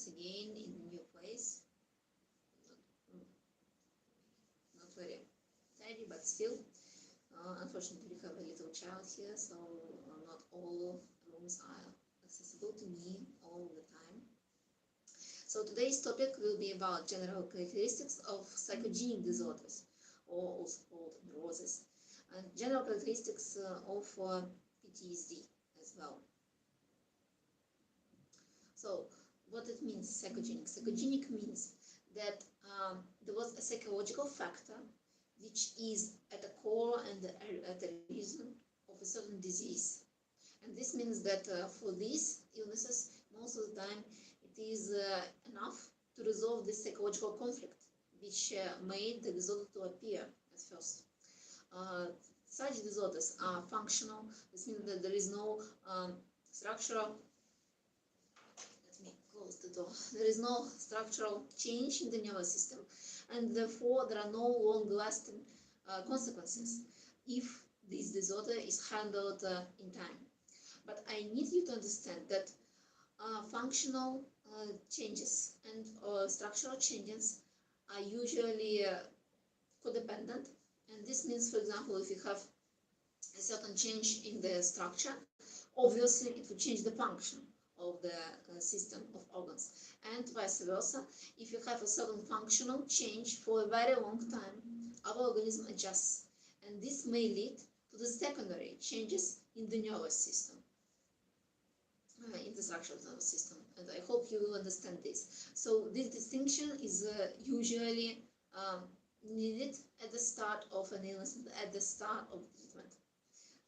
once again in a new place. Not very tidy, but still. Unfortunately, we have a little child here, so not all rooms are accessible to me all the time. So today's topic will be about general characteristics of psychogenic disorders, or also called neurosis, and general characteristics of PTSD as well. So what it means, psychogenic? Psychogenic means that there was a psychological factor which is at the core and at the reason of a certain disease. And this means that for these illnesses, most of the time, it is enough to resolve this psychological conflict, which made the disorder to appear at first. Such disorders are functional. This means that there is no structural. Let me close the door. There is no structural change in the nervous system, and therefore there are no long-lasting consequences if this disorder is handled in time. But I need you to understand that functional changes and structural changes are usually codependent, and this means, for example, if you have a certain change in the structure, obviously it will change the function of the system of organs, and vice versa. If you have a certain functional change for a very long time, our organism adjusts, and this may lead to the secondary changes in the nervous system, in the structure of the nervous system, and I hope you will understand this. So this distinction is usually needed at the start of an illness, at the start of treatment,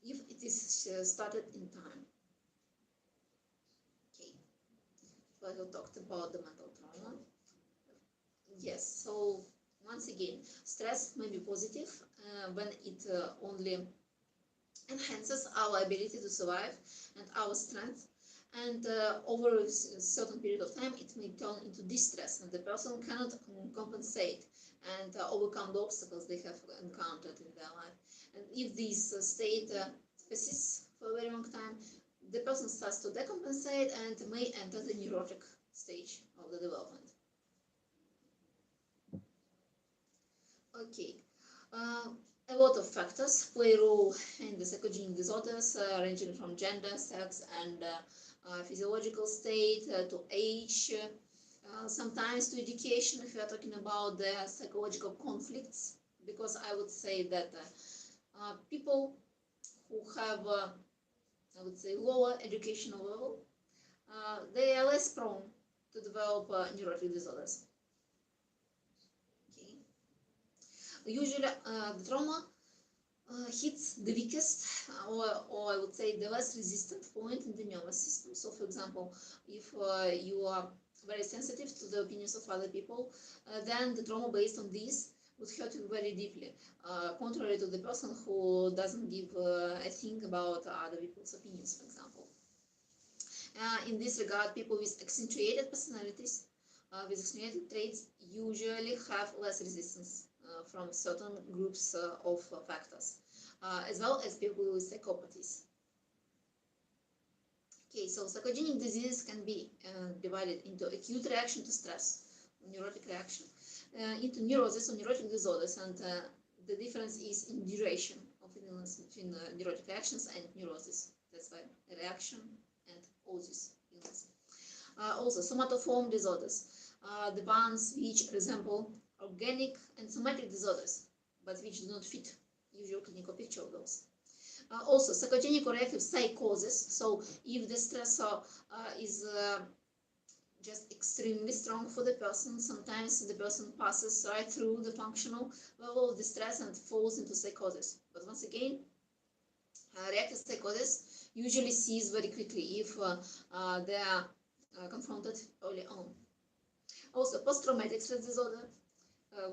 if it is started in time. I have talked about the mental trauma. Yes, so once again, stress may be positive when it only enhances our ability to survive and our strength, and over a certain period of time it may turn into distress, and the person cannot compensate and overcome the obstacles they have encountered in their life. And if this state persists for a very long time, the person starts to decompensate and may enter the neurotic stage of the development. Okay, a lot of factors play a role in the psychogenic disorders, ranging from gender, sex, and physiological state to age, sometimes to education if we are talking about the psychological conflicts, because I would say that people who have I would say lower educational level, they are less prone to develop neurotic disorders. Okay. Usually the trauma hits the weakest, or I would say the less resistant point in the nervous system. So for example, if you are very sensitive to the opinions of other people, then the trauma based on this would hurt you very deeply, contrary to the person who doesn't give a thing about other people's opinions, for example. In this regard, people with accentuated personalities, with accentuated traits, usually have less resistance from certain groups of factors, as well as people with psychopathies. Okay, so psychogenic diseases can be divided into acute reaction to stress, neurotic reaction, into neurosis or neurotic disorders, and the difference is in duration of illness between neurotic reactions and neurosis. That's why reaction and osis illness. Also, somatoform disorders, the ones which resemble organic and somatic disorders, but which do not fit usual clinical picture of those. Also, psychogenic or reactive psychosis. So, if the stressor is just extremely strong for the person, sometimes the person passes right through the functional level of the stress and falls into psychosis. But once again, reactive psychosis usually sees very quickly if they are confronted early on. Also, post-traumatic stress disorder,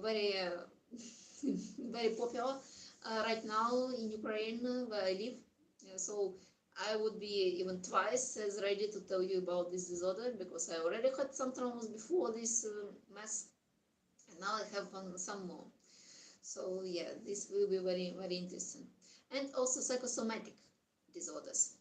very very popular right now in Ukraine, where I live. So I would be even twice as ready to tell you about this disorder, because I already had some traumas before this mess, and now I have some more. So yeah, this will be very, very interesting. And also psychosomatic disorders,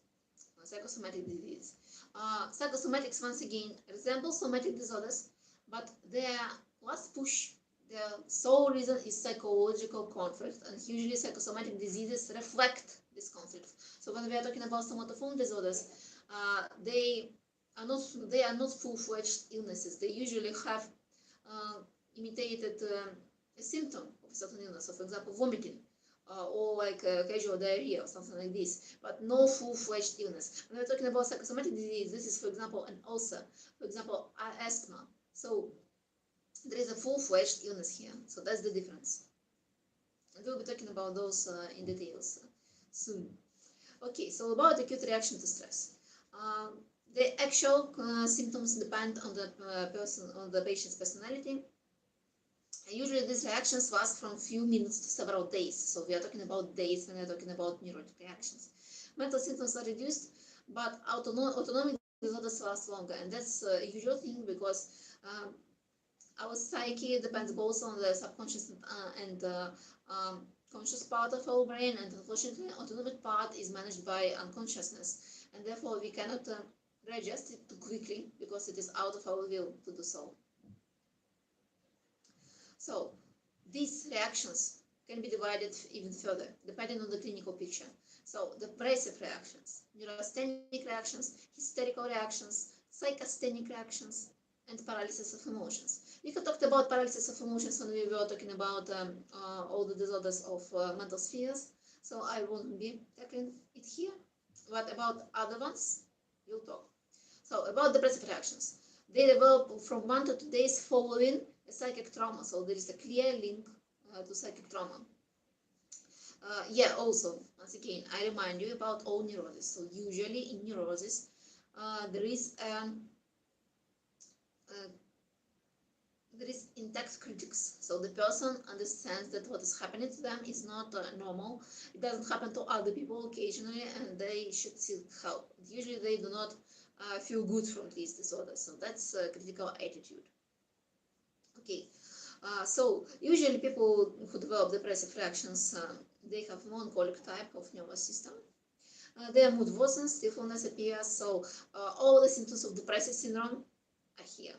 psychosomatic disease. Psychosomatics, once again, resemble somatic disorders, but their last push, their sole reason is psychological conflict, and usually psychosomatic diseases reflect this conflict. So when we are talking about somatoform disorders, they are not full-fledged illnesses. They usually have imitated a symptom of a certain illness, so for example, vomiting, or like casual diarrhea or something like this, but no full-fledged illness. When we're talking about psychosomatic disease, this is, for example, an ulcer, for example, asthma. So there is a full-fledged illness here. So that's the difference. And we'll be talking about those in details soon. Okay, so about acute reaction to stress. The actual symptoms depend on the patient's personality. Usually these reactions last from few minutes to several days. So we are talking about days when we are talking about neurotic reactions. Mental symptoms are reduced, but autonomic disorders last longer. And that's a usual thing because our psyche depends both on the subconscious and conscious part of our brain. And unfortunately, autonomic part is managed by unconsciousness. And therefore, we cannot readjust it too quickly because it is out of our will to do so. So these reactions can be divided even further, depending on the clinical picture. So depressive reactions, neurasthenic reactions, hysterical reactions, psychasthenic reactions, and paralysis of emotions. We have talked about paralysis of emotions when we were talking about all the disorders of mental spheres, so I won't be tackling it here. But about other ones, we'll talk. So about depressive reactions, they develop from 1 to 2 days following a psychic trauma, so there is a clear link to psychic trauma. Also, once again, I remind you about all neurosis. So usually in neurosis, there is intact critics. So the person understands that what is happening to them is not normal. It doesn't happen to other people occasionally, and they should seek help. Usually they do not feel good from these disorders. So that's a critical attitude. Okay, so usually people who develop depressive reactions, they have melancholic type of nervous system. Their mood worsens, stillness appears, so all the symptoms of depressive syndrome are here.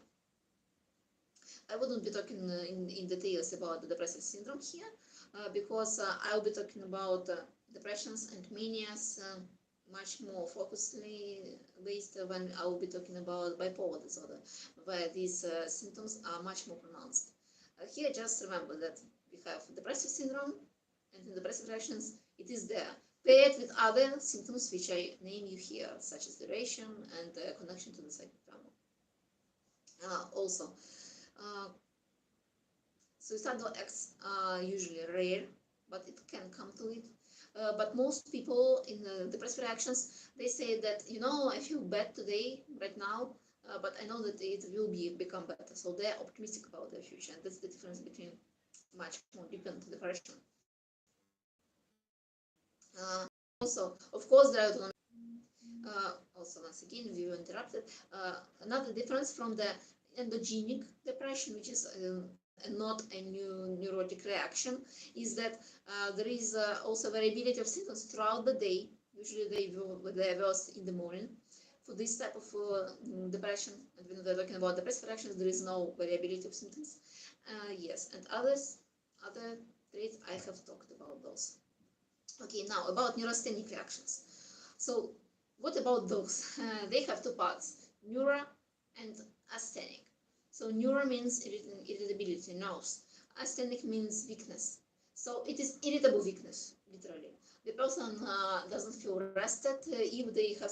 I wouldn't be talking in details about the depressive syndrome here, because I'll be talking about depressions and manias much more focusedly based when I will be talking about bipolar disorder, where these symptoms are much more pronounced. Here, just remember that we have depressive syndrome, and in depressive reactions, it is there, paired with other symptoms which I name you here, such as duration and connection to the psychic trauma. Also, suicidal acts are usually rare, but it can come to it. But most people in the depressive reactions, they say that, you know, I feel bad today, right now, but I know that it will become better. So they're optimistic about their future. And that's the difference between much more deepened depression. Also, of course, there are autonomic. Also, once again, we were interrupted. Another difference from the endogenic depression, which is not a new neurotic reaction, is that there is also variability of symptoms throughout the day. Usually they are worse in the morning. For this type of depression, and when we're talking about depressive reactions, there is no variability of symptoms. Yes, and other traits, I have talked about those. Okay, now about neurasthenic reactions. So what about those? They have two parts, neuro and asthenic. So neuro means irritability, nerves. Asthenic means weakness. So it is irritable weakness, literally. The person doesn't feel rested if they have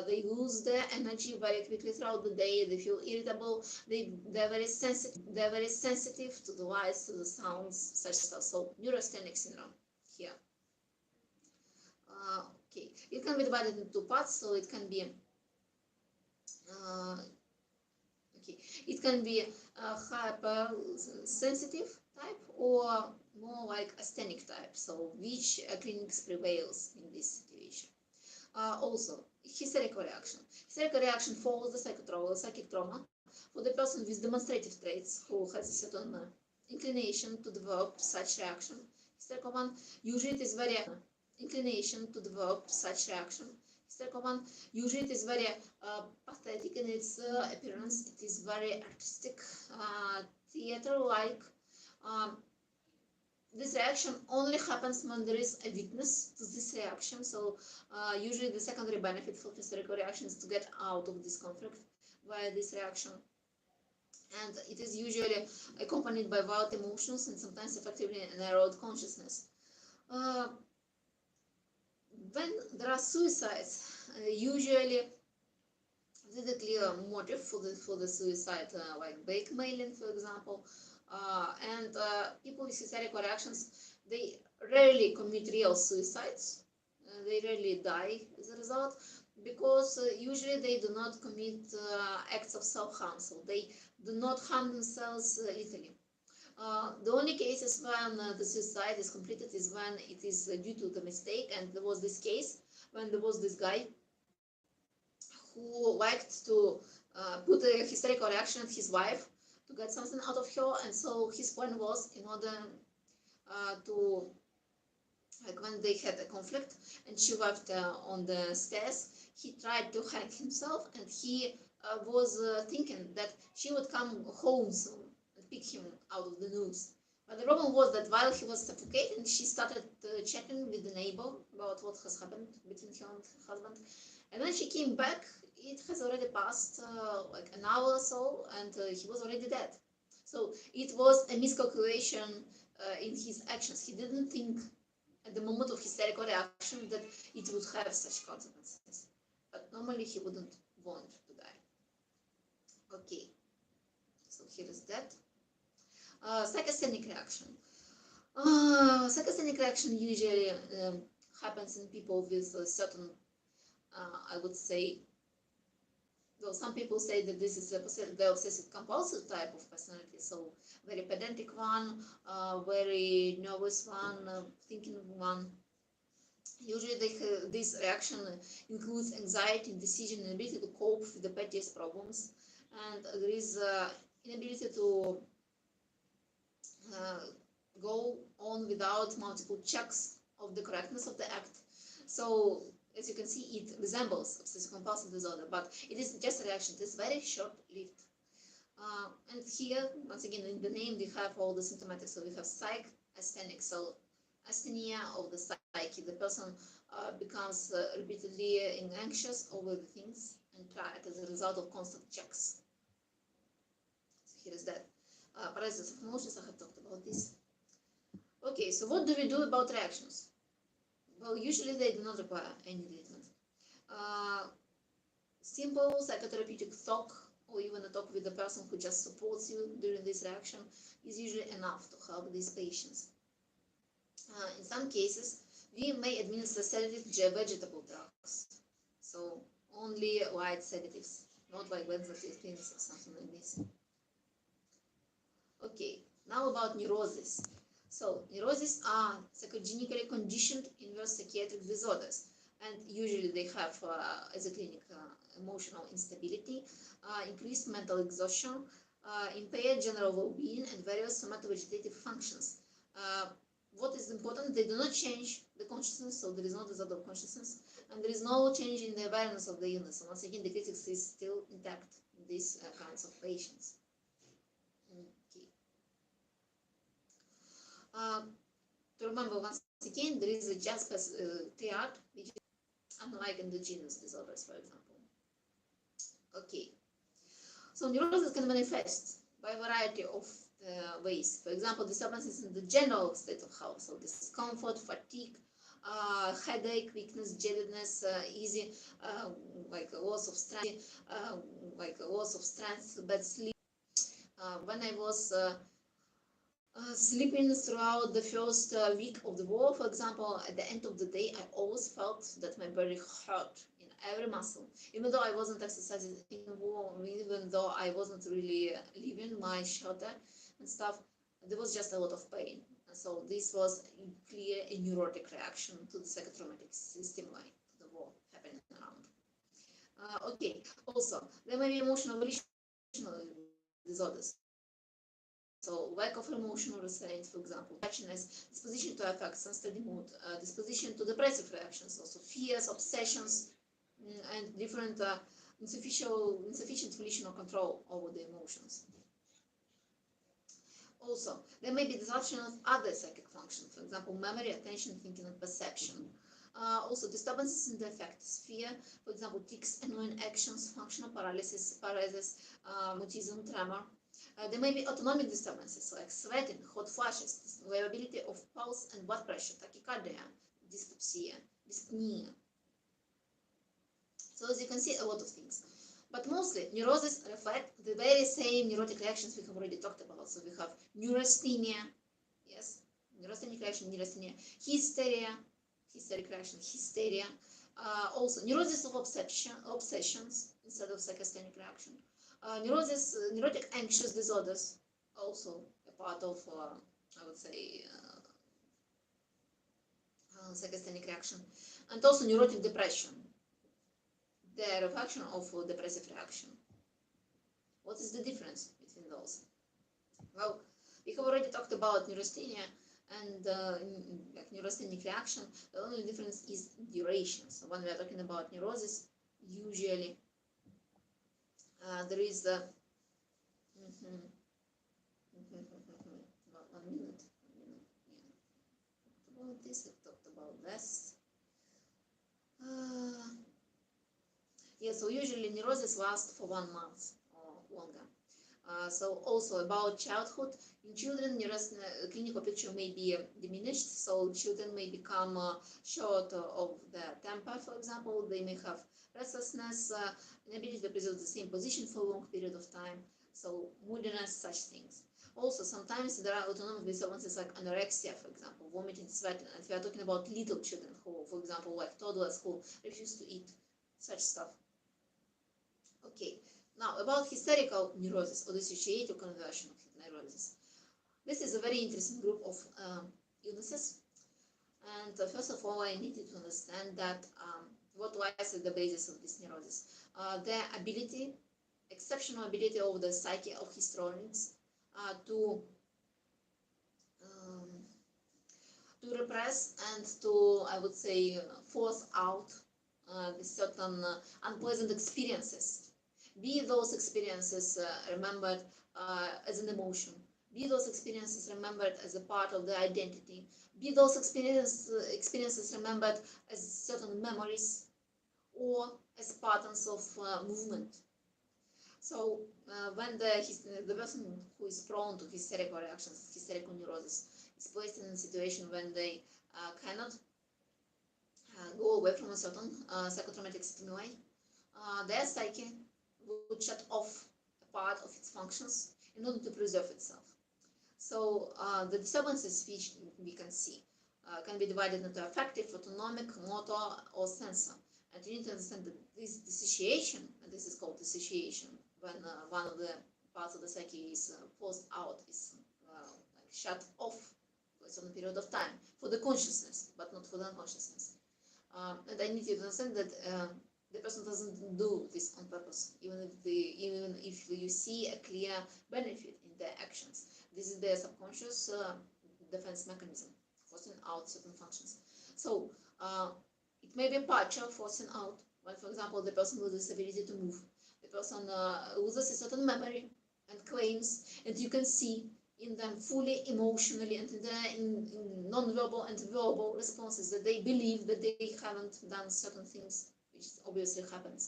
they lose their energy very quickly throughout the day. They feel irritable. They're very sensitive to the lights, to the sounds, such stuff. So neurasthenic syndrome here. Okay, it can be divided into two parts. So it can be it can be a hypersensitive type or more like asthenic type. So which clinics prevails in this situation? Also, hysterical reaction. Hysterical reaction follows the psychic trauma for the person with demonstrative traits who has a certain inclination to develop such reaction. Hysterical one, usually it is very inclination to develop such reaction. hysterical one. Usually it is very pathetic in its appearance. It is very artistic, theater-like. This reaction only happens when there is a witness to this reaction. So usually the secondary benefit for hysterical reaction is to get out of this conflict via this reaction. And it is usually accompanied by violent emotions and sometimes effectively narrowed consciousness. When there are suicides, usually there's a clear motive for the suicide, like blackmailing, for example. And people with hysterical reactions, they rarely commit real suicides. They rarely die as a result, because usually they do not commit acts of self-harm, so they do not harm themselves lethally. The only cases when the suicide is completed is when it is due to the mistake, and there was this case when there was this guy who liked to put a hysterical reaction at his wife to get something out of her, and so his point was, in order to, like when they had a conflict and she left on the stairs, he tried to hang himself, and he was thinking that she would come home soon and pick him out of the news. But the problem was that while he was suffocating, she started chatting with the neighbor about what has happened between her and her husband. And when she came back, it has already passed like an hour or so, and he was already dead. So it was a miscalculation in his actions. He didn't think at the moment of hysterical reaction that it would have such consequences. But normally he wouldn't want to die. Okay, so here is that. Psychogenic reaction. Psychogenic reaction usually happens in people with a certain, I would say, though some people say that this is the obsessive compulsive type of personality, so very pedantic one, very nervous one, thinking one. Usually this reaction includes anxiety, indecision, inability to cope with the pettiest problems, and there is inability to go on without multiple checks of the correctness of the act. So as you can see, it resembles obsessive compulsive disorder, but it is just a reaction. It is very short-lived. And here, once again, in the name, we have all the symptomatic. So we have psychasthenic, so asthenia of the psyche. The person becomes repeatedly anxious over the things and tired as a result of constant checks. So here is that. Paralysis of emotions, I have talked about this. Okay, so what do we do about reactions? Well, usually they do not require any treatment. Simple psychotherapeutic talk, or even a talk with the person who just supports you during this reaction, is usually enough to help these patients. In some cases, we may administer sedatives, vegetable drugs, so only light sedatives, not like benzodiazepines or something like this. Okay, now about neurosis. So neuroses are psychogenically conditioned inverse psychiatric disorders, and usually they have as a clinic emotional instability, increased mental exhaustion, impaired general well-being, and various somatovegetative functions. What is important, they do not change the consciousness, so there is no disorder of consciousness, and there is no change in the awareness of the illness. So once again, the critics is still intact in these kinds of patients. To remember once again, there is a just triad, which is unlike endogenous disorders, for example. Okay, so neurosis can manifest by a variety of ways. For example, disturbances in the general state of health, so discomfort, fatigue, headache, weakness, jadedness, easy, like a loss of strength, bad sleep. When I was sleeping throughout the first week of the war, for example, at the end of the day, I always felt that my body hurt in every muscle, even though I wasn't exercising in the war, even though I wasn't really leaving my shelter and stuff. There was just a lot of pain. And so this was clear a neurotic reaction to the psychotraumatic stimuli, to the war happening around. Okay, also, there may be emotional relational disorders. So lack of emotional restraint, for example, attachedness, disposition to affect, unsteady mood, disposition to depressive reactions, also fears, obsessions, and different insufficient volitional control over the emotions. Also, there may be disruption of other psychic functions, for example, memory, attention, thinking, and perception. Also, disturbances in the affective sphere, for example, tics, annoying actions, functional paralysis, mutism, tremor. There may be autonomic disturbances like sweating, hot flashes, variability of pulse and blood pressure, tachycardia, dyspepsia, dyspnea. So as you can see, a lot of things. But mostly, neuroses reflect the very same neurotic reactions we have already talked about. So we have neurasthenia, yes, neurasthenic reaction, neurasthenia, hysteria, hysteric reaction, hysteria. Also, neurosis of obsessions instead of psychasthenic reaction. Neurotic anxious disorders, also a part of, I would say, psychasthenic reaction. And also neurotic depression, the reflection of depressive reaction. What is the difference between those? Well, we have already talked about neurasthenia and neurasthenic reaction. The only difference is duration. So when we are talking about neurosis, usually there is the about 1 minute. Yeah. About this, I talked about this. Yeah, so usually neurosis lasts for 1 month or longer. So also about childhood, in children, clinical picture may be diminished, so children may become short of their temper, for example. They may have restlessness, inability to preserve the same position for a long period of time, so moodiness, such things. Also, sometimes there are autonomic disturbances like anorexia, for example, vomiting, sweating, and we are talking about little children who, for example, like toddlers who refuse to eat, such stuff. Okay, now about hysterical neurosis or dissociative conversion of neurosis. This is a very interesting group of illnesses, and first of all, I needed to understand that what lies at the basis of this neurosis. The ability, exceptional ability of the psyche of histrionics to repress and to, I would say, force out the certain unpleasant experiences. Be those experiences remembered as an emotion, be those experiences remembered as a part of the identity, be those experiences remembered as certain memories or as patterns of movement. So when the person who is prone to hysterical reactions, hysterical neurosis, is placed in a situation when they cannot go away from a certain psychotraumatic stimuli, their psyche would shut off a part of its functions in order to preserve itself. So the disturbances which we can see can be divided into affective, autonomic, motor, or sensor. And you need to understand that this dissociation, and this is called dissociation, when one of the parts of the psyche is forced out, is like shut off for a certain period of time for the consciousness, but not for the unconsciousness. And I need you to understand that the person doesn't do this on purpose, even if you see a clear benefit in their actions. This is their subconscious defense mechanism, forcing out certain functions. So it may be partial forcing out, when, for example, the person loses ability to move. The person loses a certain memory and claims, and you can see in them fully emotionally and in non-verbal and verbal responses that they believe that they haven't done certain things, which obviously happened,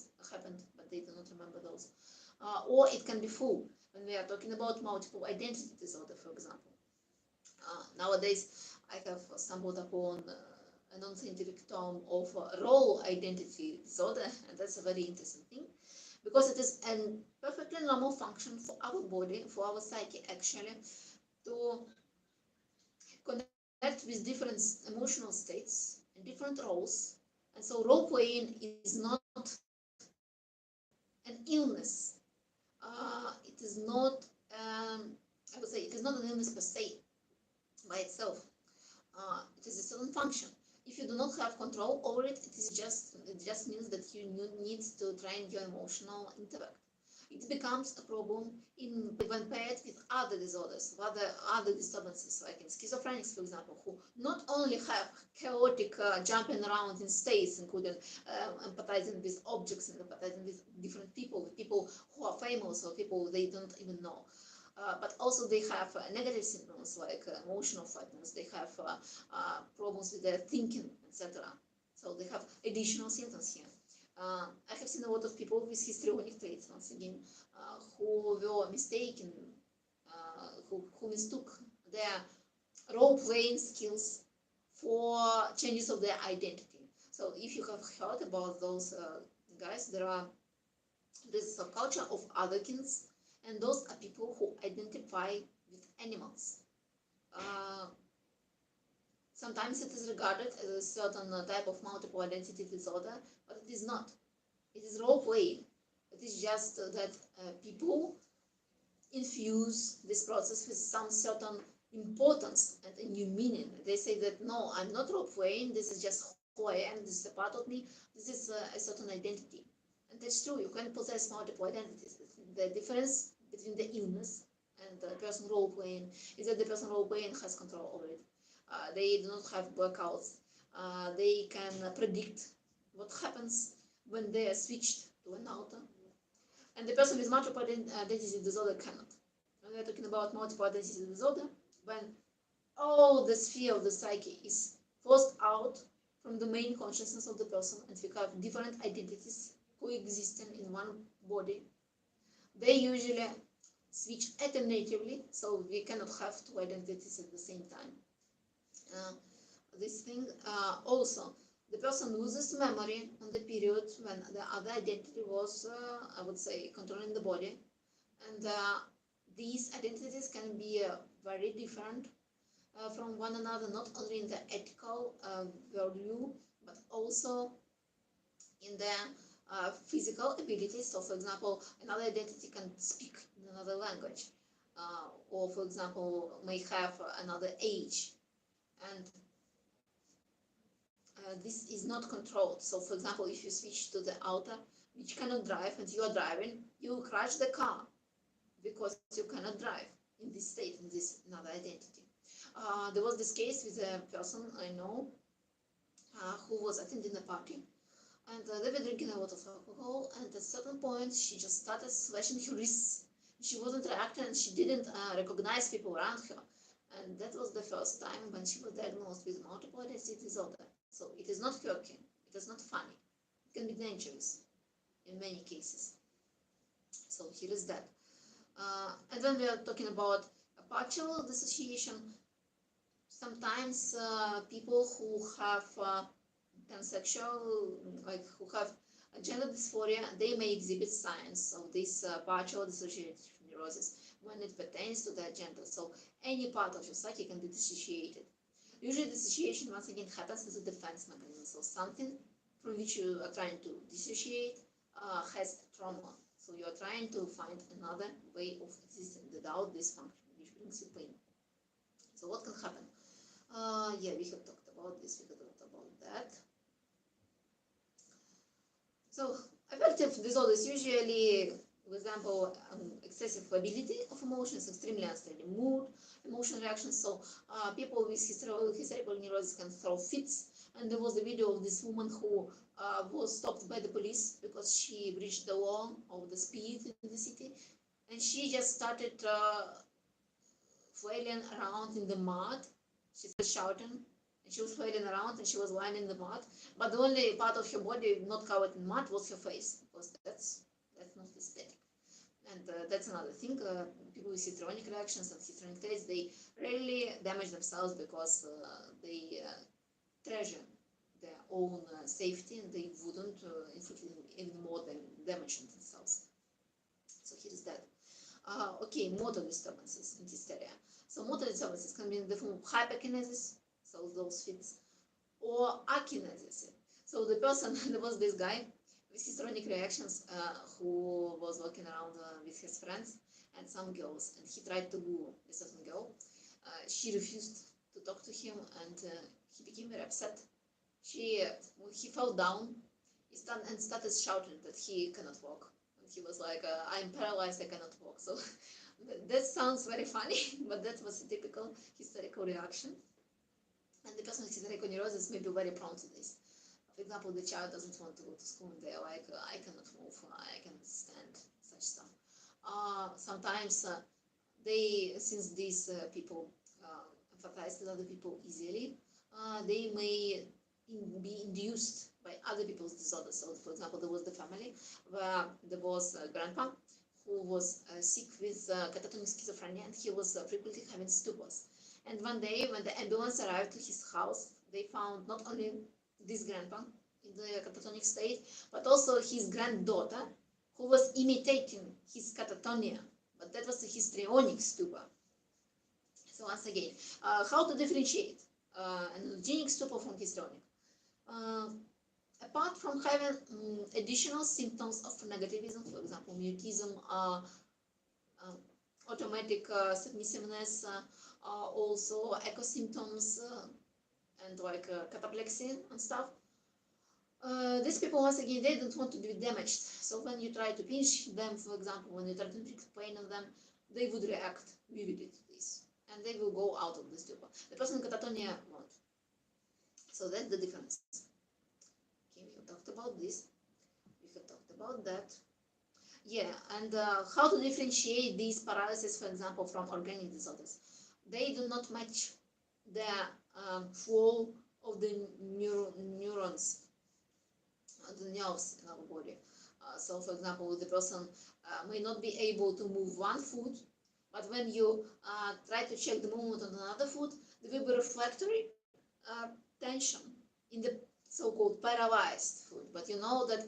but they do not remember those. Or it can be full, when we are talking about multiple identity disorder, for example. Nowadays, I have stumbled upon a non-scientific term of role identity disorder, and that's a very interesting thing, because it is a perfectly normal function for our body, for our psyche actually, to connect with different emotional states and different roles. And so role playing is not an illness. It is not, I would say, it is not an illness per se by itself. It is a certain function. If you do not have control over it, it just means that you need to train your emotional intellect. it becomes a problem when paired with other disorders, other disturbances, like in schizophrenics, for example, who not only have chaotic jumping around in states, including empathizing with objects and empathizing with different people who are famous or people they don't even know. But also they have negative symptoms like emotional flatness, they have problems with their thinking, etc. So they have additional symptoms here. I have seen a lot of people with histrionic traits, once again, who were mistaken, who mistook their role-playing skills for changes of their identity. So if you have heard about those guys, there is a subculture of otherkins, and those are people who identify with animals. Sometimes it is regarded as a certain type of multiple identity disorder, but it is not. It is role-playing. It is just that people infuse this process with some certain importance and a new meaning. They say that, no, I'm not role-playing, this is just who I am, this is a part of me, this is a certain identity. And that's true, you can possess multiple identities. The difference between the illness and the person role-playing is that the person role-playing has control over it. They do not have blackouts. They can predict what happens when they are switched to an outer. And the person with multiple identity disorder cannot. When we are talking about multiple identity disorder, when all the sphere of the psyche is forced out from the main consciousness of the person, and we have different identities coexisting in one body, they usually switch alternatively, so we cannot have two identities at the same time. This thing also, the person loses memory on the period when the other identity was, I would say, controlling the body, and these identities can be very different from one another, not only in the ethical value, but also in the physical abilities. So, for example, another identity can speak in another language, or, for example, may have another age. And this is not controlled. So, for example, if you switch to the outer, which cannot drive, and you are driving, you crash the car because you cannot drive in this state, in this another identity. There was this case with a person I know who was attending a party, and they were drinking a lot of alcohol, and at a certain point she just started slashing her wrists. She wasn't reacting, and she didn't recognize people around her. And that was the first time when she was diagnosed with multiple identity disorder. So it is not quirky, it is not funny, it can be dangerous in many cases. So here is that. And when we are talking about a partial dissociation, sometimes people who have pansexual, like who have a gender dysphoria, they may exhibit signs of this partial dissociative neurosis when it pertains to their gender. So any part of your psyche can be dissociated. Usually dissociation, once again, happens as a defense mechanism. So something from which you are trying to dissociate has trauma. So you are trying to find another way of existing without this function, which brings you pain. So what can happen? Yeah, we have talked about this, we have talked about that. So affective disorders usually resemble excessive ability of emotions, extremely unstable mood, emotional reactions. So people with hysterical neurosis can throw fits. And there was a video of this woman who was stopped by the police because she breached the law of the speed in the city, and she just started flailing around in the mud. She started shouting, and she was flailing around, and she was lying in the mud. But the only part of her body not covered in mud was her face, because that's not aesthetic. And that's another thing. People with histrionic reactions and histrionic traits, they rarely damage themselves because they treasure their own safety, and they wouldn't inflict even more damage on themselves. So here is that. Okay, motor disturbances and hysteria. So motor disturbances can be in the form of hyperkinesis, so those fits, or akinesis. So the person, there was this guy with histrionic reactions who was walking around with his friends and some girls, and he tried to woo a certain girl. She refused to talk to him, and he became very upset. He fell down and started shouting that he cannot walk He was like, I'm paralyzed, I cannot walk. So that sounds very funny, but that was a typical hysterical reaction. And the person with hysterical neurosis may be very prone to this. For example, the child doesn't want to go to school and they're like, I cannot move, I cannot stand, such stuff. Sometimes since these people empathize with other people easily, they may be induced by other people's disorders. So, for example, there was the family where there was a grandpa who was sick with catatonic schizophrenia, and he was frequently having stupors. And one day, when the ambulance arrived to his house, they found not only this grandpa in the catatonic state, but also his granddaughter, who was imitating his catatonia, but that was a histrionic stupor. So once again, how to differentiate an allergenic stupor from histrionic? Apart from having additional symptoms of negativism, for example, mutism, automatic submissiveness, also echo symptoms, and like cataplexy and stuff, these people, once again, they don't want to be damaged. So when you try to pinch them, for example, when you try to inflict pain on them, they would react vividly to this, and they will go out of the stupor. The person in catatonia won't. So that's the difference. Okay, we have talked about this. We have talked about that. Yeah, and how to differentiate these paralysis, for example, from organic disorders. They do not match the flow of the neurons, the nerves in our body. So, for example, the person may not be able to move one foot, but when you try to check the movement on another foot, there will be reflectory tension in the so-called paralyzed foot. But you know that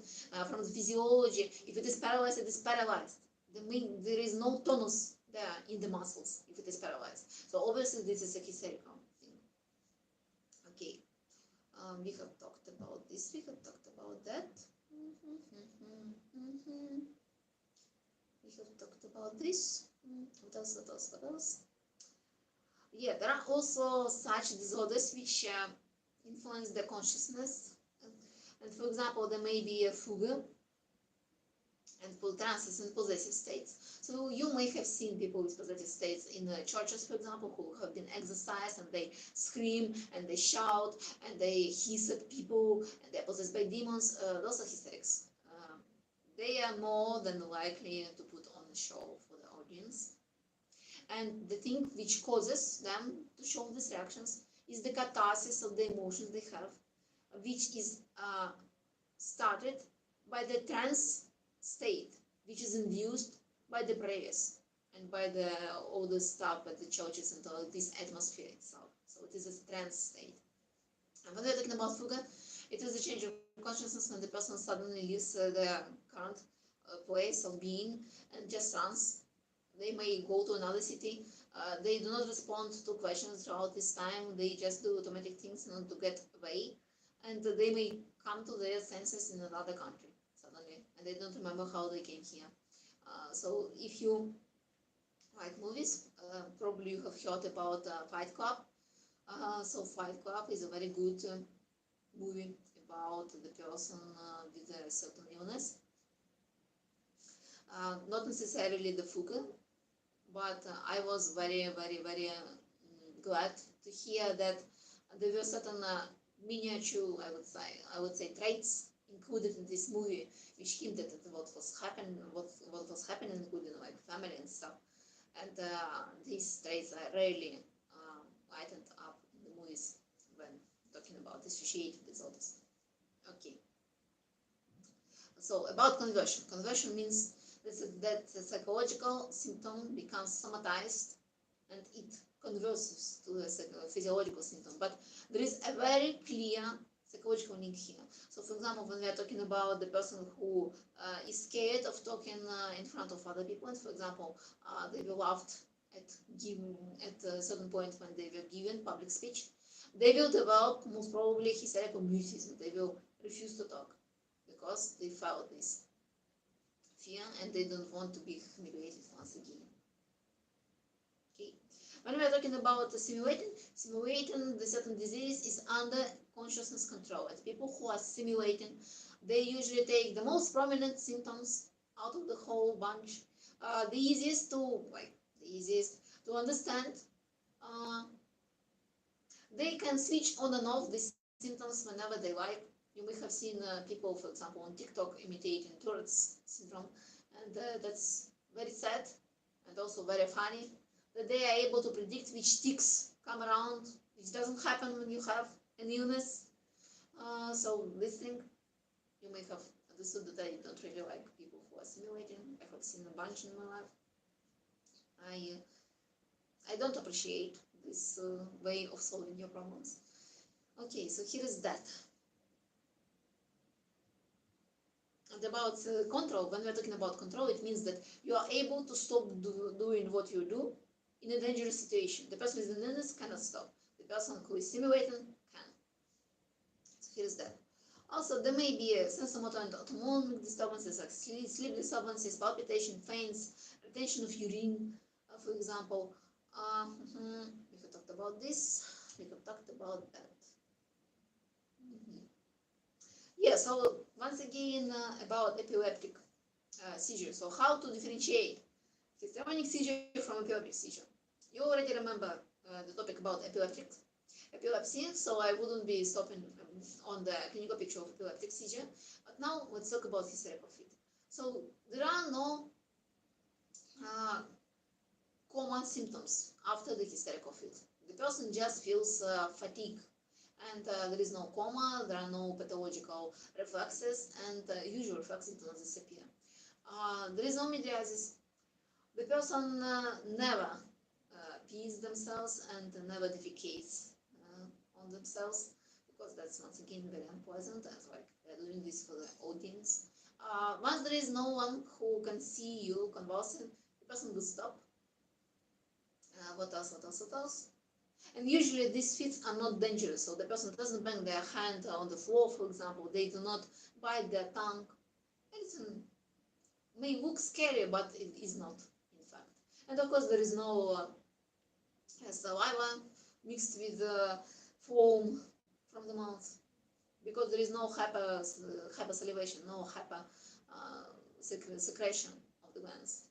from the physiology, if it is paralyzed, it is paralyzed. There is no tonus there in the muscles if it is paralyzed. So obviously this is a hysterical thing. Okay, we have talked about this, we have talked about that. We have talked about this. What else, what else, what else? Yeah, there are also such disorders which influence the consciousness. And for example, there may be a fugue and full trances and possessive states. So you may have seen people with possessive states in churches, for example, who have been exorcised, and they scream and they shout and they hiss at people and they're possessed by demons. Those are hysterics. They are more than likely to put on a show for the audience. And the thing which causes them to show these reactions is the catharsis of the emotions they have, which is started by the trance state, which is induced by the prayers and by all the stuff at the churches and all this atmosphere itself. So it is a trance state. And when we're talking about fuga, it is a change of consciousness when the person suddenly leaves their current place of being and just runs. They may go to another city. They do not respond to questions throughout this time. They just do automatic things in order to get away. And they may come to their senses in another country suddenly, and they don't remember how they came here. So if you like movies, probably you have heard about Fight Club. So Fight Club is a very good movie about the person with a certain illness. Not necessarily the fuga, but I was very glad to hear that there were certain miniature, I would say traits included in this movie, which hinted at what was happening, including like family and stuff. And these traits are rarely lightened up in the movies when talking about dissociative disorders. Okay. So about conversion. Conversion means that the psychological symptom becomes somatized and it converses to a physiological symptom. But there is a very clear psychological link here. So for example, when we are talking about the person who is scared of talking in front of other people, and for example, they were laughed at a certain point when they were given public speech, they will develop most probably hysterical mutism. They will refuse to talk because they felt this fear and they don't want to be humiliated once again. Okay. When we are talking about simulating the certain disease is under consciousness control. And people who are simulating, they usually take the most prominent symptoms out of the whole bunch. The easiest to understand. They can switch on and off these symptoms whenever they like. You may have seen people, for example, on TikTok imitating Tourette's syndrome, and that's very sad and also very funny that they are able to predict which tics come around, which doesn't happen when you have an illness. So this thing, you may have understood that I don't really like people who are simulating. I have seen a bunch in my life. I don't appreciate this way of solving your problems. Okay, so here is that. And about control, when we're talking about control, it means that you are able to stop doing what you do in a dangerous situation. The person with an illness cannot stop. The person who is simulating can. So here is that. Also, there may be sensomotor and autonomic disturbances like sleep disturbances, palpitation, faints, retention of urine, for example. We have talked about this. We have talked about that. Yeah, so once again about epileptic seizure. So how to differentiate hysterionic seizure from epileptic seizure? You already remember the topic about epilepsy, so I wouldn't be stopping on the clinical picture of epileptic seizure. But now let's talk about hysterical fit. So there are no common symptoms after the hysterical fit. The person just feels fatigue, and there is no coma, there are no pathological reflexes, and usual reflexes do not disappear. There is no mydriasis. The person never pees themselves and never defecates on themselves, because that's once again very unpleasant, as like they're doing this for the audience. Once there is no one who can see you convulsing, the person will stop. What else? And usually these fits are not dangerous, so the person doesn't bang their hand on the floor, for example. They do not bite their tongue. It may look scary, but it is not, in fact. And of course, there is no saliva mixed with foam from the mouth, because there is no hypersalivation, no secretion of the glands.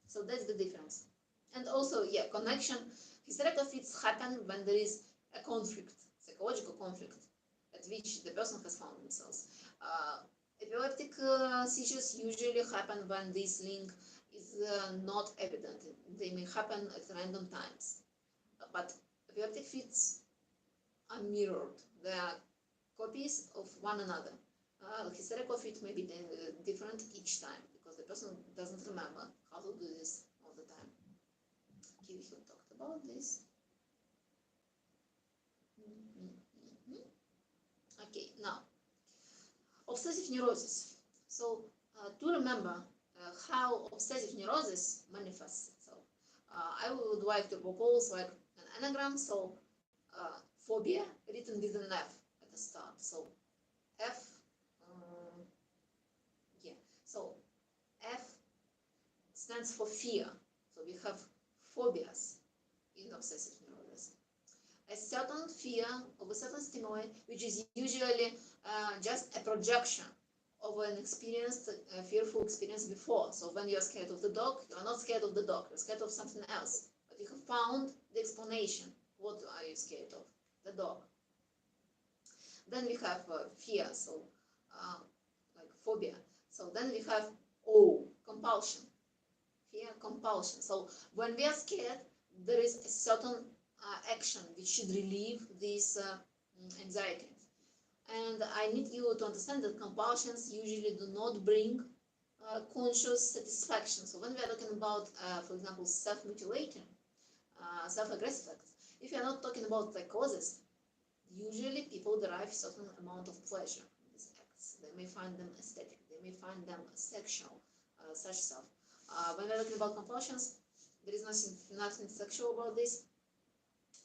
So that's the difference. And also, yeah, connection. Hysterical fits happen when there is a conflict, psychological conflict, at which the person has found themselves. Epileptic seizures usually happen when this link is not evident. They may happen at random times. But epileptic fits are mirrored. They are copies of one another. Hysterical fit may be different each time, because the person doesn't remember how to do this all the time. Okay, we have talked about this. Okay, now, obsessive neurosis. So, to remember how obsessive neurosis manifests itself, I would like to propose like an anagram. So, phobia written with an F at the start. So, F, so F stands for fear. So we have phobias in obsessive neurosis. A certain fear of a certain stimuli, which is usually just a projection of an experienced, fearful experience before. So when you're scared of the dog, you're not scared of the dog, you're scared of something else. But you have found the explanation. What are you scared of? The dog. Then we have fear, so like phobia. So then we have compulsion. Fear, compulsion. So when we are scared, there is a certain action which should relieve this anxiety. And I need you to understand that compulsions usually do not bring conscious satisfaction. So when we are talking about, for example, self-mutilating, self-aggressive acts, if you are not talking about psychosis, usually people derive a certain amount of pleasure from these acts. They may find them aesthetic, they may find them sexual, such stuff. When we're talking about compulsions, there is nothing sexual about this.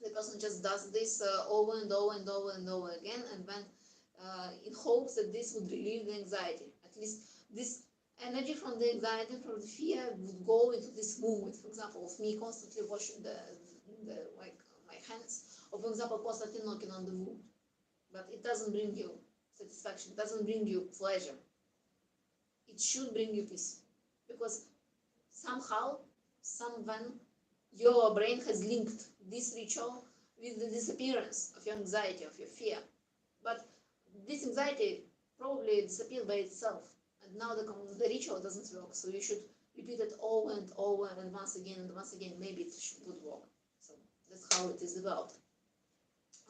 The person just does this over and over and over and over again, and when in hopes that this would relieve the anxiety. At least this energy from the anxiety, from the fear, would go into this movement. For example, of me constantly washing the like my hands, or for example, constantly knocking on the wood. But it doesn't bring you satisfaction. It doesn't bring you pleasure. it should bring you peace, because somehow, when your brain has linked this ritual with the disappearance of your anxiety, of your fear. But this anxiety probably disappeared by itself, and now the ritual doesn't work, so you should repeat it over and over and once again and once again. Maybe it would work. So that's how it is developed.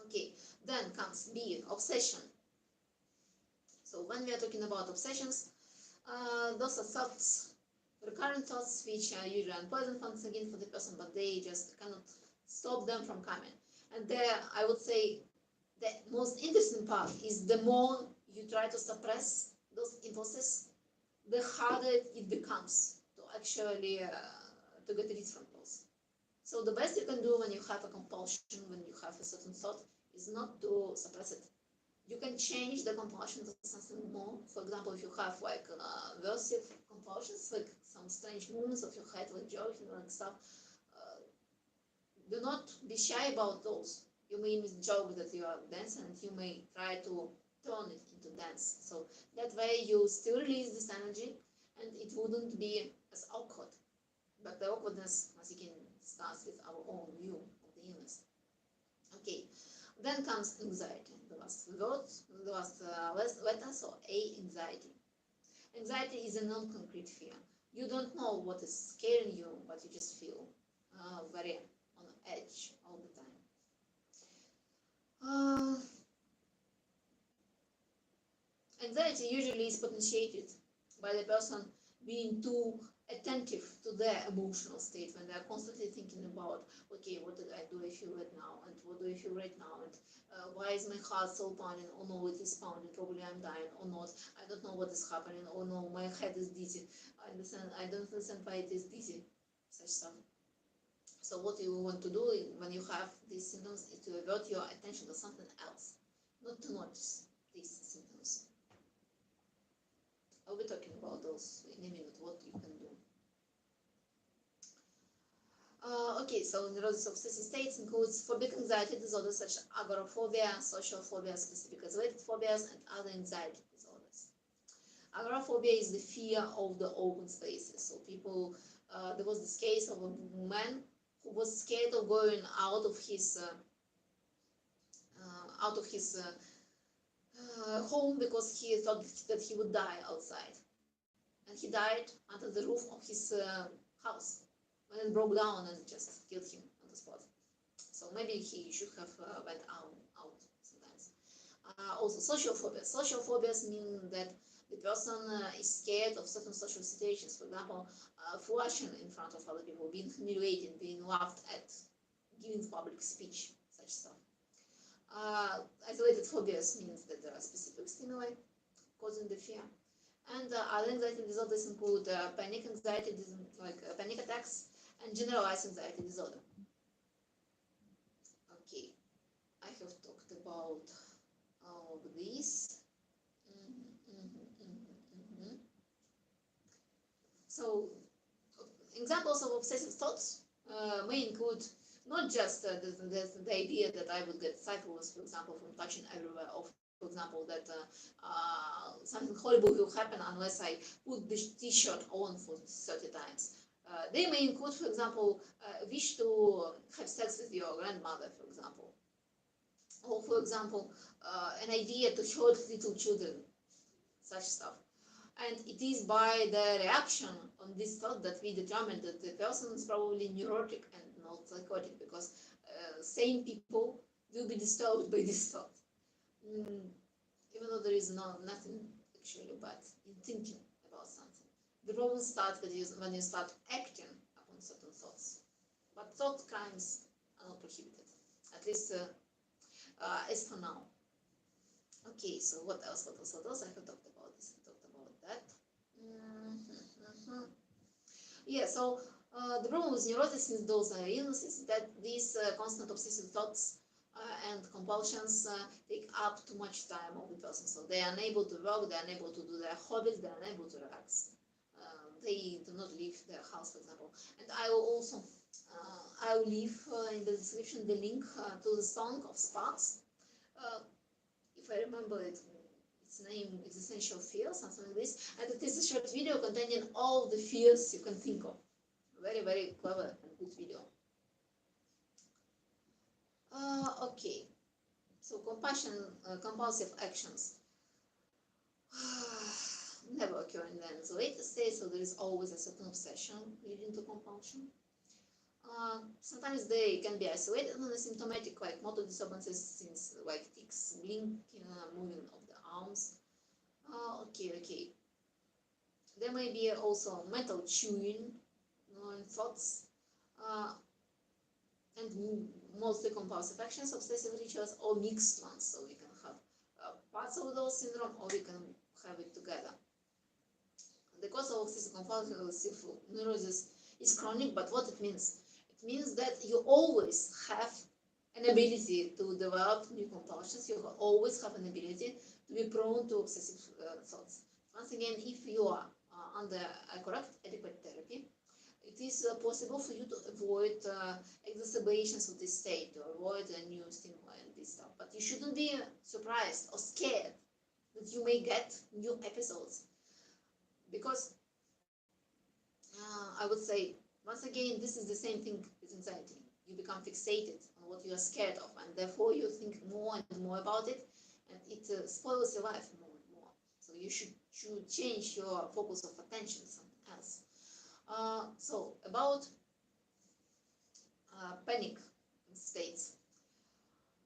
Okay, then comes B, obsession. So when we are talking about obsessions, those are thoughts, recurrent thoughts, which are usually unpleasant once again for the person, but they just cannot stop them from coming. And there, I would say, the most interesting part is the more you try to suppress those impulses, the harder it becomes to actually to get rid from those. So the best you can do when you have a compulsion, when you have a certain thought, is not to suppress it. You can change the compulsion to something more. For example, if you have like aversive compulsions, like some strange movements of your head, like joking, like stuff, do not be shy about those. You may joke that you are dancing, and you may try to turn it into dance. So that way you still release this energy, and it wouldn't be as awkward. But the awkwardness, once again, starts with our own view of the illness. Okay, then comes anxiety. The last word, the last letter, so A, anxiety. Anxiety is a non-concrete fear. You don't know what is scaring you, but you just feel very on edge all the time. Anxiety usually is potentiated by the person being too attentive to their emotional state, when they're constantly thinking about, okay, what do I feel right now, and what do I feel right now, and why is my heart so pounding? Oh no, it is pounding, probably I'm dying, or not, I don't know what is happening, oh no, my head is dizzy, I don't understand why it is dizzy, such stuff. So what you want to do when you have these symptoms is to avert your attention to something else, not to notice these symptoms. I'll be talking about those in a minute, what you can do. Okay, so neurosis of obsessive states includes phobic anxiety disorders such as agoraphobia, social phobia, specific isolated phobias, and other anxiety disorders. Agoraphobia is the fear of the open spaces. So people, there was this case of a man who was scared of going out of his home because he thought that he would die outside, and he died under the roof of his house when it broke down and just killed him on the spot. So maybe he should have went out sometimes. Also, social phobias. Social phobias mean that the person is scared of certain social situations. For example, flushing in front of other people, being humiliated, being laughed at, giving public speech, such stuff. Isolated phobias means that there are specific stimuli causing the fear. And other anxiety disorders include panic anxiety, like panic attacks, and generalized anxiety disorder. Okay, I have talked about all of these. So, examples of obsessive thoughts may include not just the idea that I would get cycles, for example, from touching everywhere, or for example, that something horrible will happen unless I put the t-shirt on for 30 times. They may include, for example, a wish to have sex with your grandmother, for example. Or, for example, an idea to hurt little children, such stuff. And it is by the reaction on this thought that we determine that the person is probably neurotic and not psychotic, because sane people will be disturbed by this thought. Even though there is nothing actually bad in thinking about something. The problem starts when you start acting upon certain thoughts. But thought crimes are not prohibited, at least as for now. Okay, so what else? I have talked about this. I talked about that. Yeah, so the problem with neurosis, since those are illnesses, that these constant obsessive thoughts and compulsions take up too much time of the person. So they are unable to work, they are unable to do their hobbies, they are unable to relax. They do not leave their house, for example. And I will also, I will leave in the description the link to the song of Sparks. If I remember it, it's Its name Existential Fear, something like this, and it is a short video containing all the fears you can think of. Very, very clever and good video. Okay, so compulsive actions never occur in the anxiety state, so there is always a certain obsession leading to compulsion. Sometimes they can be isolated and asymptomatic, like motor disturbances, things like tics, blinking, moving of the arms. Okay. There may be also mental chewing, thoughts, and mostly compulsive actions, obsessive rituals, or mixed ones. So we can have parts of those syndrome, or we can have it together. The cause of obsessive compulsive neurosis is chronic, but what it means? It means that you always have an ability to develop new compulsions. You always have an ability to be prone to obsessive thoughts. Once again, if you are under a correct, adequate therapy, it is possible for you to avoid exacerbations of this state, to avoid a new stimuli and this stuff. But you shouldn't be surprised or scared that you may get new episodes, because I would say, once again, this is the same thing with anxiety. You become fixated on what you are scared of, and therefore you think more and more about it, and it spoils your life more and more. So you should change your focus of attention to something else. So about panic states.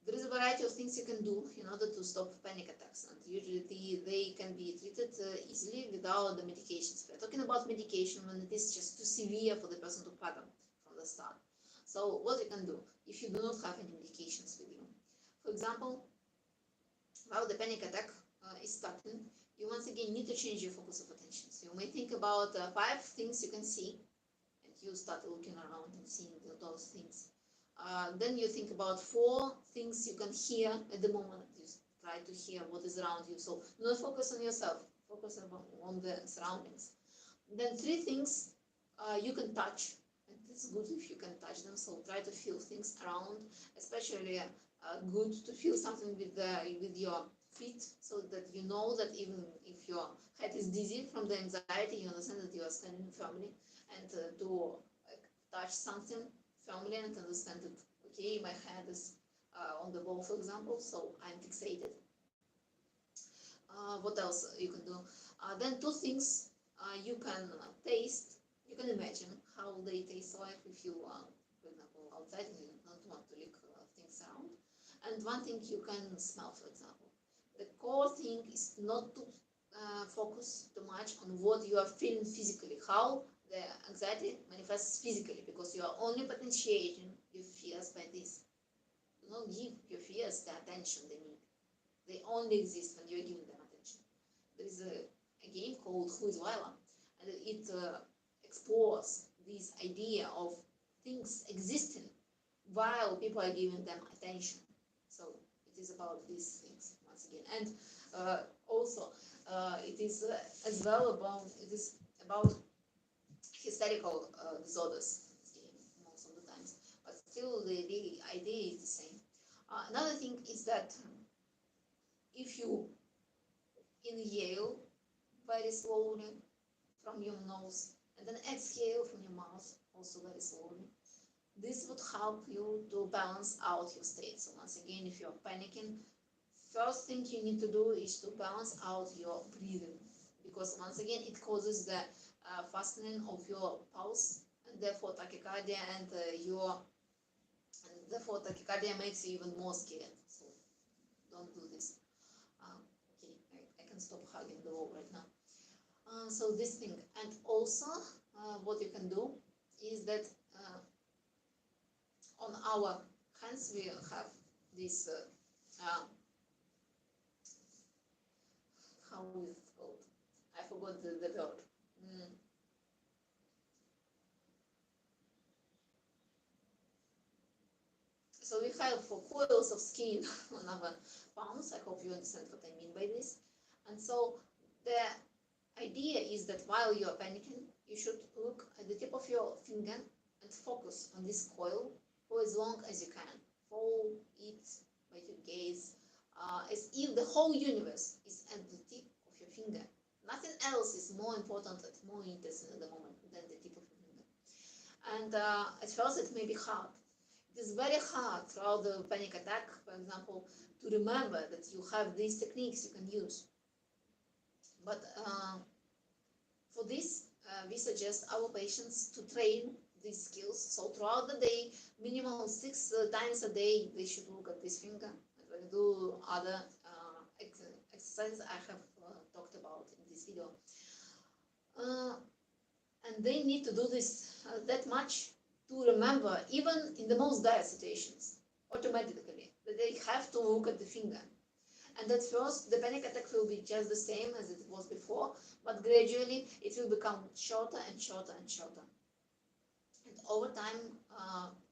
There is a variety of things you can do in order to stop panic attacks, and usually they can be treated easily without the medications. We're talking about medication when it is just too severe for the person to pardon from the start. So what you can do if you do not have any medications with you? For example, while the panic attack is starting, you once again need to change your focus of attention. So you may think about 5 things you can see, and you start looking around and seeing those things. Then you think about 4 things you can hear at the moment. You try to hear what is around you. So do not focus on yourself, focus on the surroundings. Then 3 things you can touch. And it's good if you can touch them. So try to feel things around, especially good to feel something with your feet, so that you know that even if your head is dizzy from the anxiety, you understand that you are standing firmly, and to touch something firmly and understand that, okay, my hand is on the wall, for example, so I'm fixated. What else you can do? Then 2 things you can taste. You can imagine how they taste like if you are, for example, outside and you don't want to lick things around. And 1 thing you can smell, for example. The core thing is not to focus too much on what you are feeling physically, how the anxiety manifests physically, because you are only potentiating your fears by this. Do not give your fears the attention they need. They only exist when you are giving them attention. There is a game called Who is Lila, and it explores this idea of things existing while people are giving them attention. So it is about these things once again, and also it is as well about hysterical disorders most of the times, but still the idea is the same. Another thing is that if you inhale very slowly from your nose and then exhale from your mouth also very slowly, this would help you to balance out your state. So once again, if you're panicking, first thing you need to do is to balance out your breathing, because once again it causes the fastening of your pulse, and therefore tachycardia, and therefore tachycardia makes you even more scared. So don't do this. Okay, I can stop hugging the wall right now. So this thing, and also what you can do is that on our hands we have this how is it called? I forgot the word. So we have 4 coils of skin on our palms. I hope you understand what I mean by this. And so the idea is that while you are panicking, you should look at the tip of your finger and focus on this coil for as long as you can. Follow it by your gaze as if the whole universe is at the tip of your finger. Nothing else is more important and more interesting at the moment than the tip of your finger. And at first it may be hard. It is very hard throughout the panic attack, for example, to remember that you have these techniques you can use. But for this, we suggest our patients to train these skills. So throughout the day, minimum 6 times a day, they should look at this finger and do other exercises I have talked about in this video. And they need to do this that much to remember, even in the most dire situations, automatically, that they have to look at the finger. And at first, the panic attack will be just the same as it was before, but gradually it will become shorter and shorter and shorter. And over time,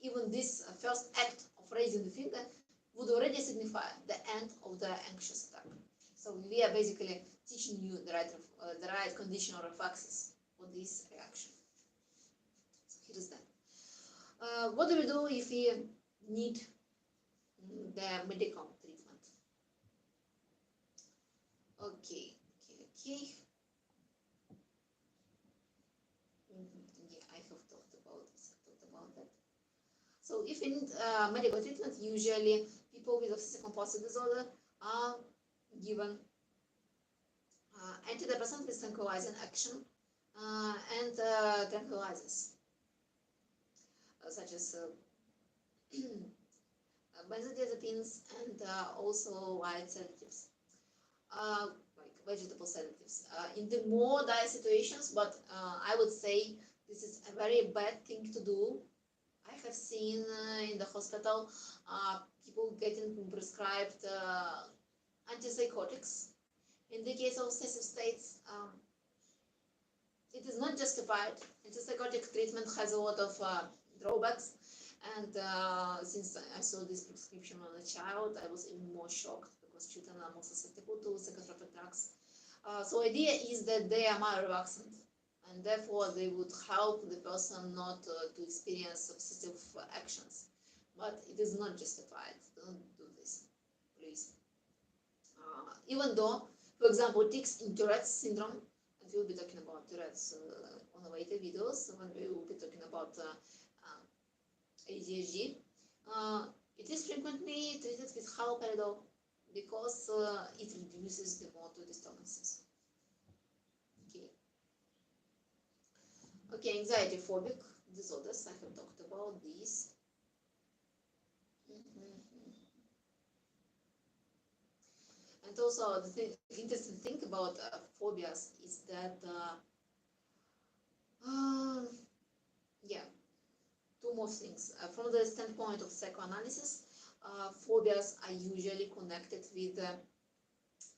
even this first act of raising the finger would already signify the end of the anxious attack. So we are basically teaching you the right conditional reflexes for this reaction. So here is that. What do we do if we need the medical treatment? Okay. Yeah, I have talked about that. So if we need medical treatment, usually people with obsessive compulsive disorder are given antidepressant with tranquilizing action and tranquilizers, such as benzodiazepines and also light sedatives, like vegetable sedatives. In the more dire situations, but I would say this is a very bad thing to do. I have seen in the hospital people getting prescribed antipsychotics. In the case of obsessive states, it is not justified. Antipsychotic treatment has a lot of drawbacks, and since I saw this prescription on a child, I was even more shocked because children are more susceptible to psychotropic drugs. So idea is that they are mild relaxant, and therefore they would help the person not to experience obsessive actions. But it is not justified. Don't do this, please. Even though, for example, tics in Tourette's syndrome, and we'll be talking about Tourette's on the later videos when we will be talking about ADHD, it is frequently treated with haloperidol because it reduces the motor disturbances. Okay, anxiety phobic disorders, I have talked about these. And also the interesting thing about phobias is that, yeah, two more things. From the standpoint of psychoanalysis, phobias are usually connected with the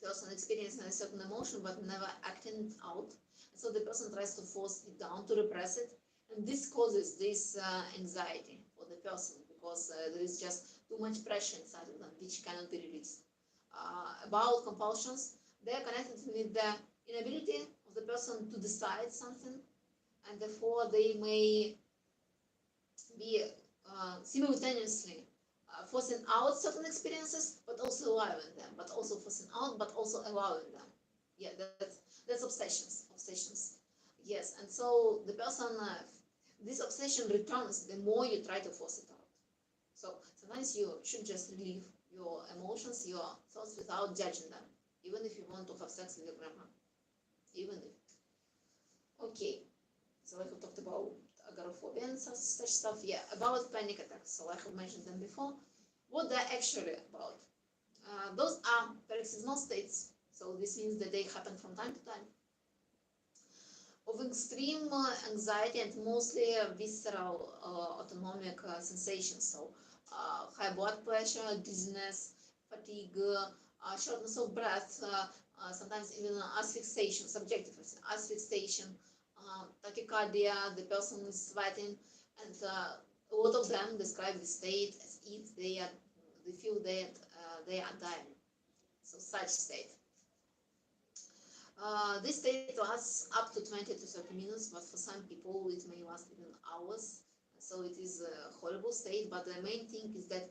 person experiencing a certain emotion but never acting it out. So the person tries to force it down, to repress it, and this causes this anxiety for the person because there is just too much pressure inside of them which cannot be released. About compulsions, they are connected with the inability of the person to decide something, and therefore they may be simultaneously forcing out certain experiences, but also allowing them, but also forcing out, but also allowing them. Yeah, that's obsessions. Yes, and so the person, this obsession returns the more you try to force it out. So sometimes you should just relieve your emotions, your thoughts without judging them, even if you want to have sex with your grandma. Even if. Okay, so I have talked about agoraphobia and such stuff. Yeah, about panic attacks. So I have mentioned them before. What they're actually about. Those are paroxysmal states. So this means that they happen from time to time. Of extreme anxiety and mostly visceral autonomic sensations. So high blood pressure, dizziness, fatigue, shortness of breath, sometimes even asphyxiation, subjective asphyxiation, tachycardia, the person is sweating, and a lot of them describe the state as if they feel that they are dying. So such state. This state lasts up to 20 to 30 minutes, but for some people it may last even hours. So it is a horrible state, but the main thing is that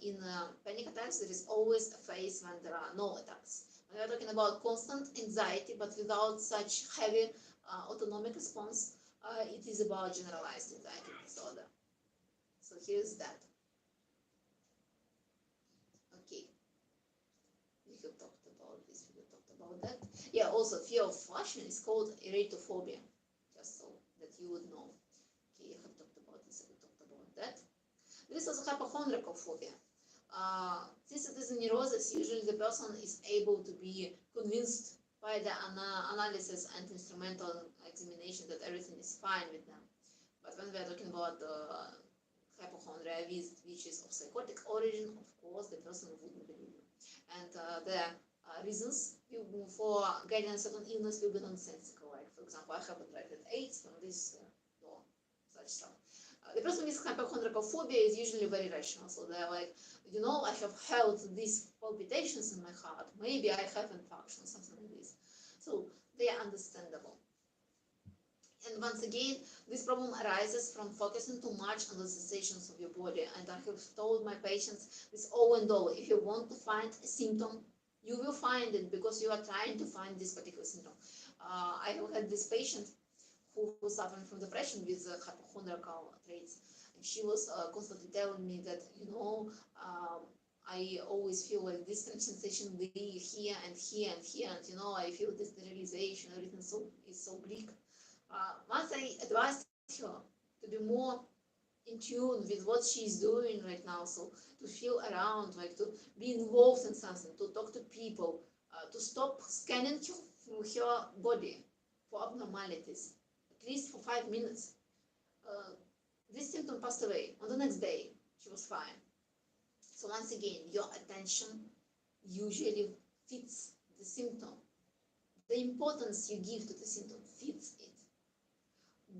in panic attacks, there is always a phase when there are no attacks. When we are talking about constant anxiety, but without such heavy autonomic response, it is about generalized anxiety disorder. So here's that. Okay. We have talked about this, we have talked about that. Yeah, also fear of fashion is called eratophobia, just so that you would know. Okay, I have talked about this, we talked about that. There is also hypochondriac phobia. Since it is a neurosis, usually the person is able to be convinced by the analysis and instrumental examination that everything is fine with them. But when we are talking about hypochondria, which is of psychotic origin, of course, the person wouldn't believe you. And the reasons for getting a certain illness will be nonsensical. Like, for example, I have contracted AIDS from this, such stuff. The person with hypochondriac phobia is usually very rational. So they're like, you know, I have felt these palpitations in my heart. Maybe I have infarction, something like this. So they are understandable. And once again, this problem arises from focusing too much on the sensations of your body. And I have told my patients this over and over. If you want to find a symptom, you will find it because you are trying to find this particular symptom. I have had this patient who was suffering from depression with hypochondriacal traits. And she was constantly telling me that, you know, I always feel like this sensation here and here and here, and you know, I feel this realization, everything is so bleak. Once I advised her to be more in tune with what she's doing right now, so to feel around, like to be involved in something, to talk to people, to stop scanning her body for abnormalities, at least for 5 minutes. This symptom passed away. On the next day, she was fine. So once again, your attention usually fits the symptom. The importance you give to the symptom fits it.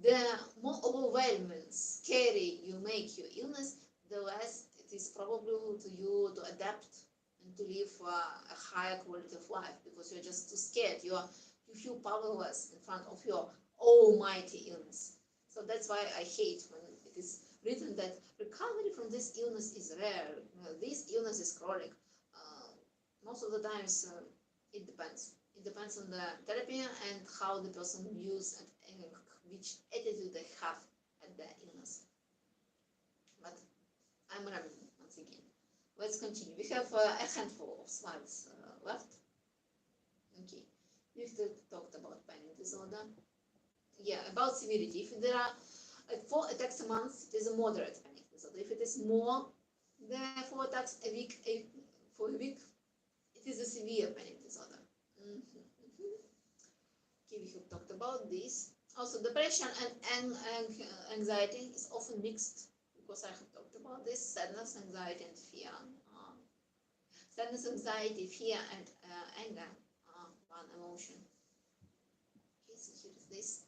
The more overwhelming, scary you make your illness, the less it is probable to you to adapt and to live a higher quality of life, because you're just too scared. You feel powerless in front of your almighty illness. So that's why I hate when it is written that recovery from this illness is rare. This illness is chronic. Most of the times, it depends. It depends on the therapy and how the person views and which attitude they have at the illness. But I'm rambling once again. Let's continue. We have a handful of slides left. Okay. We've talked about panic disorder. Yeah, about severity. If there are 4 attacks a month, it is a moderate panic disorder. If it is more than 4 attacks for a week, it is a severe panic disorder. Okay, we have talked about this. Also, depression and anxiety is often mixed, because I have talked about this: sadness, anxiety, and fear. Sadness, anxiety, fear, and anger are one emotion. Okay, so here is this.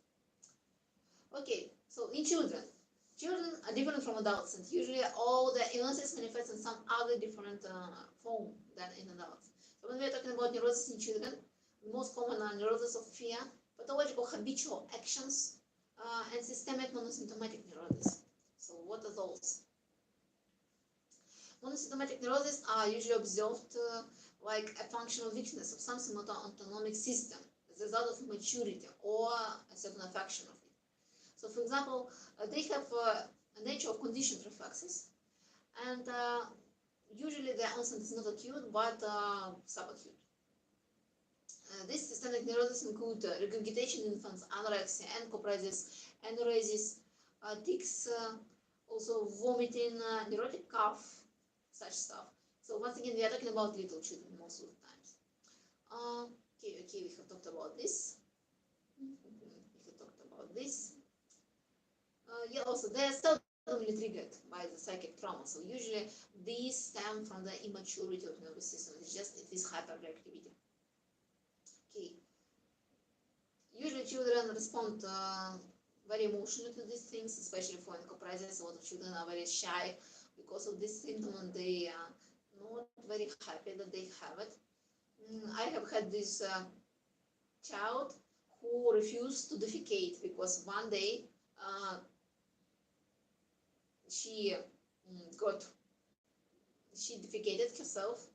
Okay, so in children are different from adults, and usually all the illnesses manifest in some other different form than in adults. So when we are talking about neurosis in children, the most common are neurosis of fear, pathological habitual actions, and systemic monosymptomatic neurosis. So what are those? Monosymptomatic neurosis are usually observed like a functional weakness of some autonomic system as a result of maturity or a certain affection of it. So, for example, they have a nature of conditioned reflexes, and usually the onset is not acute but subacute. This systemic neurosis include regurgitation in infants, anorexia, enuresis, tics, also vomiting, neurotic cough, such stuff. So once again, we are talking about little children most of the times. Okay, we have talked about this. Yeah, also they are seldomly triggered by the psychic trauma. So usually these stem from the immaturity of nervous system. It's just it is hyperreactivity. Okay. Usually children respond very emotionally to these things, especially for enterprises. A lot of children are very shy because of this symptom, and they are not very happy that they have it. I have had this child who refused to defecate because one day she got she defecated herself,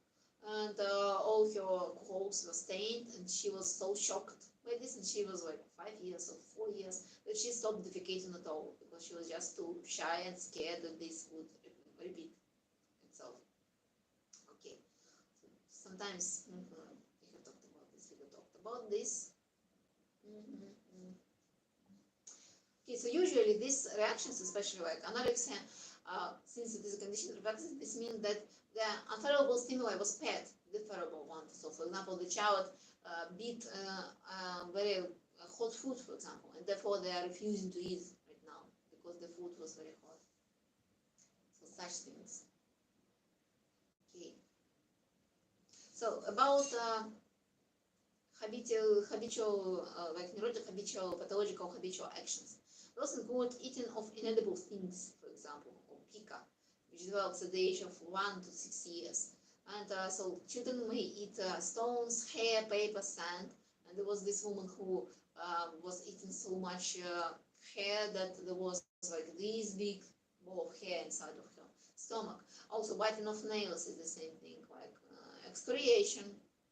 and all her clothes were stained, and she was so shocked by this, and she was like 5 years or 4 years, that she stopped defecating at all, because she was just too shy and scared that this would repeat itself. Okay, so sometimes we have talked about this, Okay, so usually these reactions, especially like anorexia, since it is a conditioned reflexes, this means that the unfavorable stimuli was paired with favorable one. So, for example, the child beat very hot food, for example, and therefore they are refusing to eat right now because the food was very hot. So, such things. Okay. So, about habitual, like neurotic habitual, pathological habitual actions. Those include eating of inedible things, for example, or pica, which develops at the age of 1 to 6 years. And so children may eat stones, hair, paper, sand. And there was this woman who was eating so much hair that there was like this big ball of hair inside of her stomach. Also, biting of nails is the same thing, like excoriation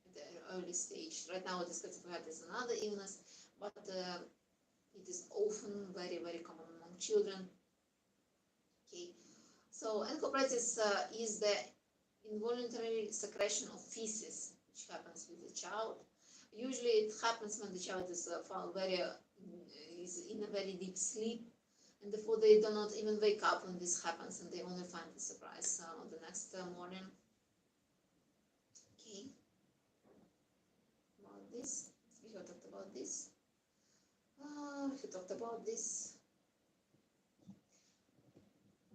at the early stage. Right now, it is classified as another illness, but it is often very, very common among children. Okay, so encopresis is the involuntary secretion of feces, which happens with the child. Usually, it happens when the child is is in a very deep sleep, and therefore they do not even wake up when this happens, and they only find the surprise on the next morning. Okay, about this, we have talked about this. We talked about this.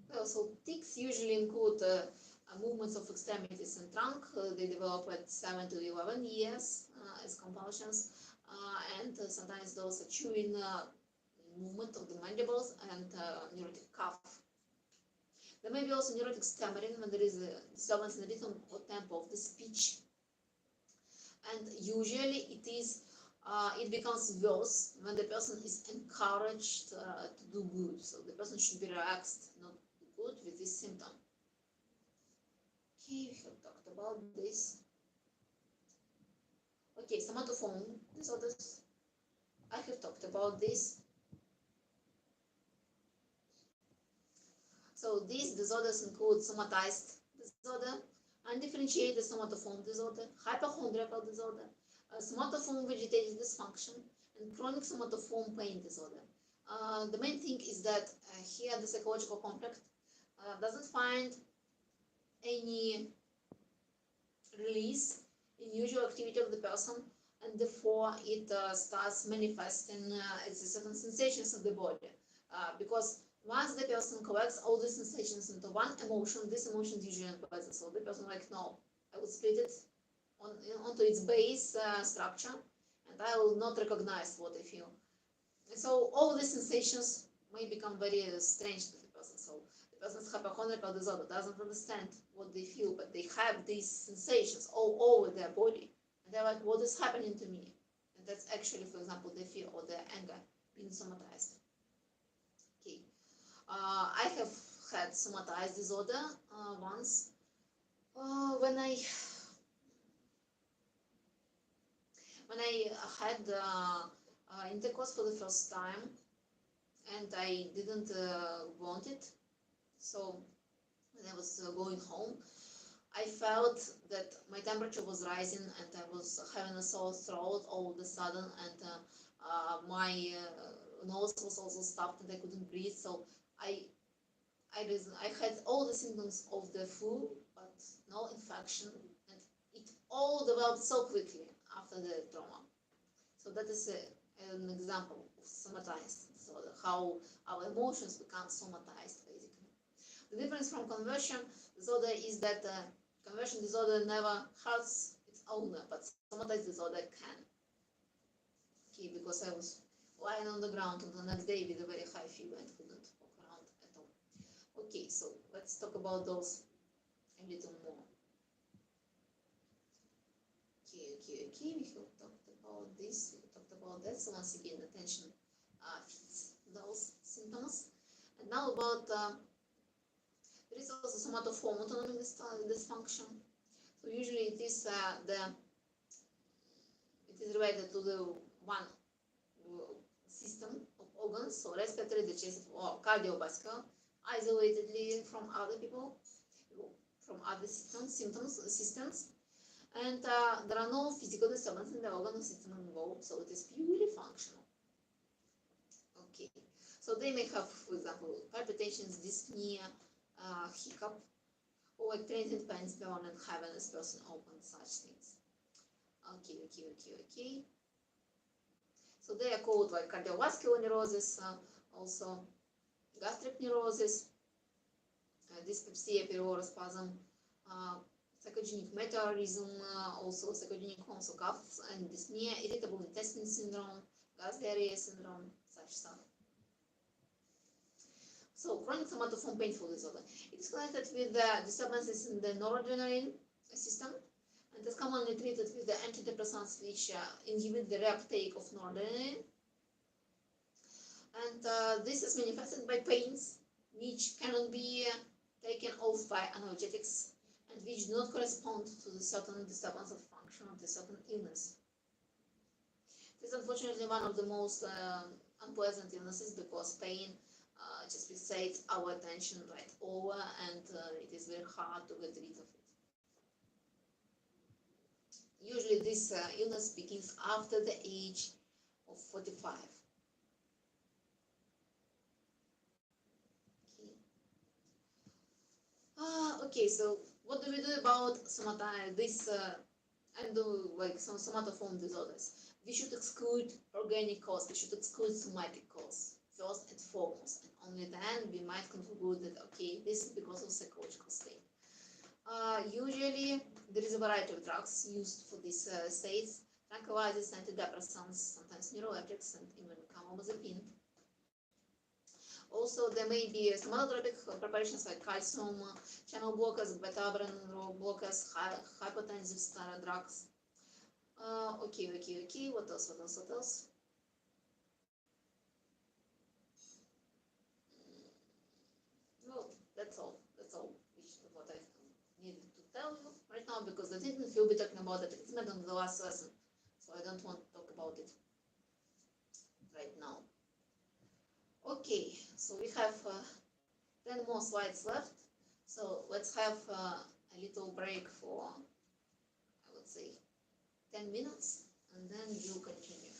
Well, so tics usually include movements of extremities and trunk. They develop at 7 to 11 years as compulsions, and sometimes those are chewing movement of the mandibles and neurotic cough. There may be also neurotic stammering when there is a disturbance in the rhythm or tempo of the speech, and usually it becomes worse when the person is encouraged to do good. So the person should be relaxed, not do good with this symptom. Okay, we have talked about this. Okay, somatoform disorders. I have talked about this. So these disorders include somatized disorder, undifferentiated somatoform disorder, hypochondriacal disorder, somatoform vegetative dysfunction, and chronic somatoform pain disorder. The main thing is that here the psychological conflict doesn't find any release in usual activity of the person, and therefore it starts manifesting as certain sensations of the body. Because once the person collects all the sensations into one emotion, this emotion is usually unpleasant. So the person like, no, I will split it onto its base structure, and I will not recognize what I feel. And so all the sensations may become very strange to the person. So the person's hypochondriacal disorder doesn't understand what they feel, but they have these sensations all over their body, and they're like, what is happening to me? And that's actually, for example, the fear or the anger being somatized. Okay, I have had somatized disorder once when I had intercourse for the first time, and I didn't want it. So when I was going home, I felt that my temperature was rising, and I was having a sore throat all of a sudden, and my nose was also stuffed, and I couldn't breathe. So I had all the symptoms of the flu, but no infection, and it all developed so quickly after the trauma. So that is an example of somatized disorder, how our emotions become somatized, basically. The difference from conversion disorder is that conversion disorder never hurts its owner, but somatized disorder can. Okay, because I was lying on the ground on the next day with a very high fever and couldn't walk around at all. Okay, so let's talk about those a little more. Okay, we have talked about this, we have talked about that. So once again, attention fits those symptoms. And now about There is also somatoform autonomic dysfunction. So usually it is related to the one system of organs, so respiratory, digestive, or cardiovascular, isolatedly from other people, from other systems, and there are no physical disturbances in the organ or system involved, so it is purely functional. Okay, so they may have, for example, palpitations, dyspnea, hiccup, or like transient pains, permanent heaviness, person open, such things. Okay. So they are called like cardiovascular neurosis, also gastric neurosis, dyspepsia, periorospasm, psychogenic metabolism, also psychogenic also coughs and dyspnea, irritable intestine syndrome, gas diarrhea syndrome, such stuff. So chronic somatoform painful disorder. It is connected with the disturbances in the noradrenaline system and is commonly treated with the antidepressants which inhibit the reuptake of noradrenaline. And this is manifested by pains which cannot be taken off by analgesics and which do not correspond to the certain disturbance of function of the certain illness. This is unfortunately one of the most unpleasant illnesses because pain just fixates our attention right over, and it is very hard to get rid of it. Usually this illness begins after the age of 45. Okay, so what do we do about this and like some somatoform disorders? We should exclude organic cause, we should exclude somatic cause first and foremost, and only then we might conclude that okay, this is because of psychological state. Usually there is a variety of drugs used for these states: tranquilizers, antidepressants, sometimes neuroleptics, and even carbamazepine. Also, there may be somatotropic preparations like calcium channel blockers, beta-brain blockers, hypotensive drugs. Okay. What else? Well, that's all. What I needed to tell you right now, because I didn't feel be talking about the treatment on the last lesson, so I don't want to talk about it right now. Okay, so we have 10 more slides left, so let's have a little break for, I would say, 10 minutes, and then we'll continue.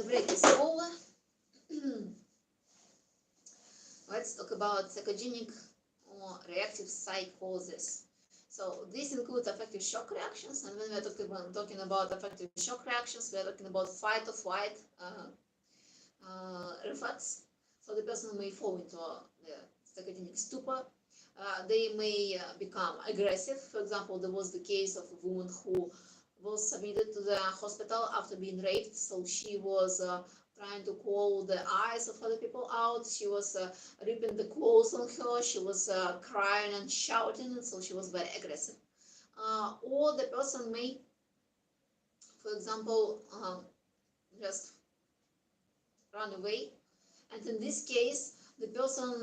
The break is over. Let's talk about psychogenic or reactive psychosis. So this includes affective shock reactions, and when we are talking about affective shock reactions, we are talking about fight or flight reflex. So the person may fall into the psychogenic stupor. They may become aggressive. For example, there was the case of a woman who was submitted to the hospital after being raped. So she was trying to call the eyes of other people out. She was ripping the clothes on her. She was crying and shouting, and so she was very aggressive. Or the person may, for example, just run away. And in this case, the person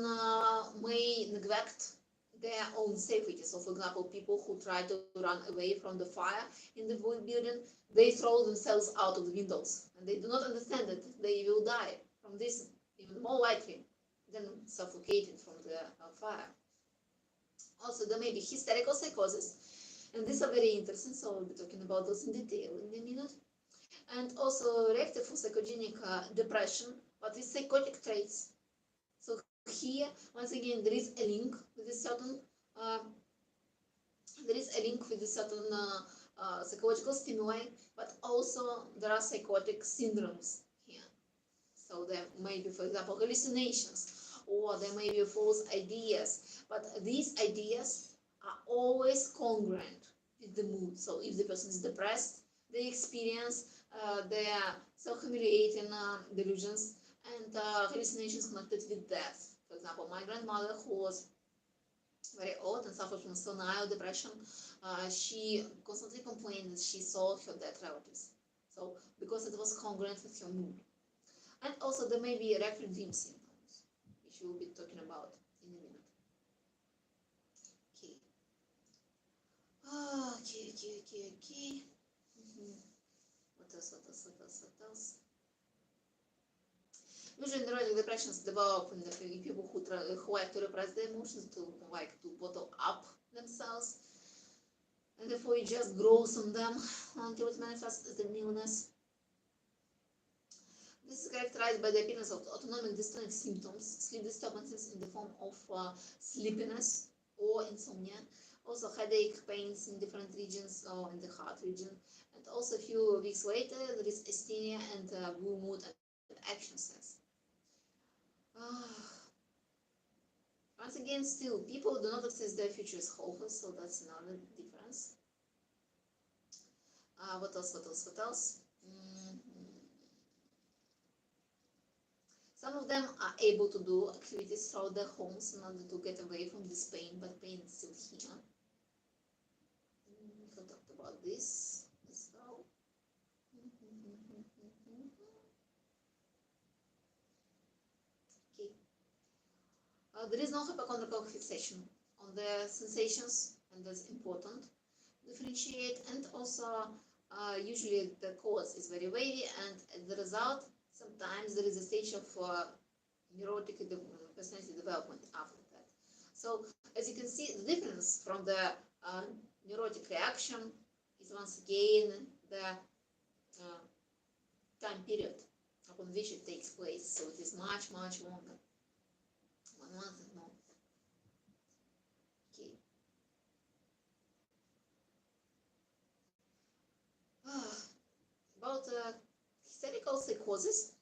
may neglect their own safety. So, for example, people who try to run away from the fire in the building, they throw themselves out of the windows, and they do not understand that they will die from this, even more likely than suffocating from the fire. Also, there may be hysterical psychosis, and these are very interesting, so we'll be talking about those in detail in a minute. And also reactive or psychogenic depression, but with psychotic traits. So here, once again, there is a link with a certain psychological stimuli, but also there are psychotic syndromes here. So there may be, for example, hallucinations, or there may be false ideas, but these ideas are always congruent with the mood. So if the person is depressed, they experience their self-humiliating delusions and hallucinations connected with death. For example, my grandmother, who was very old and suffered from senile depression, she constantly complained that she saw her dead relatives. So, because it was congruent with her mood. And also, there may be recurrent dream symptoms, which we will be talking about in a minute. Okay. Okay. What else? Usually, neurotic depressions develop in the people who like to repress their emotions, to like to bottle up themselves, and therefore it just grows on them until it manifests as an illness. This is characterized by the appearance of autonomic dystonic symptoms, sleep disturbances in the form of sleepiness or insomnia, also headache, pains in different regions or in the heart region, and also a few weeks later there is asthenia and blue mood and action sense. Once again, still, people do not access their future as hopeless, so that's another difference. What else? Some of them are able to do activities throughout their homes in order to get away from this pain, but pain is still here. We talked about this as well. Okay. There is no hypochondriacal fixation on the sensations, and that's important to differentiate. And also, usually the cause is very wavy, and as a result, sometimes there is a stage of neurotic personality development after that. So, as you can see, the difference from the neurotic reaction is once again the time period upon which it takes place. So it is much longer, 1 month and more. Okay. About hysterical psychosis.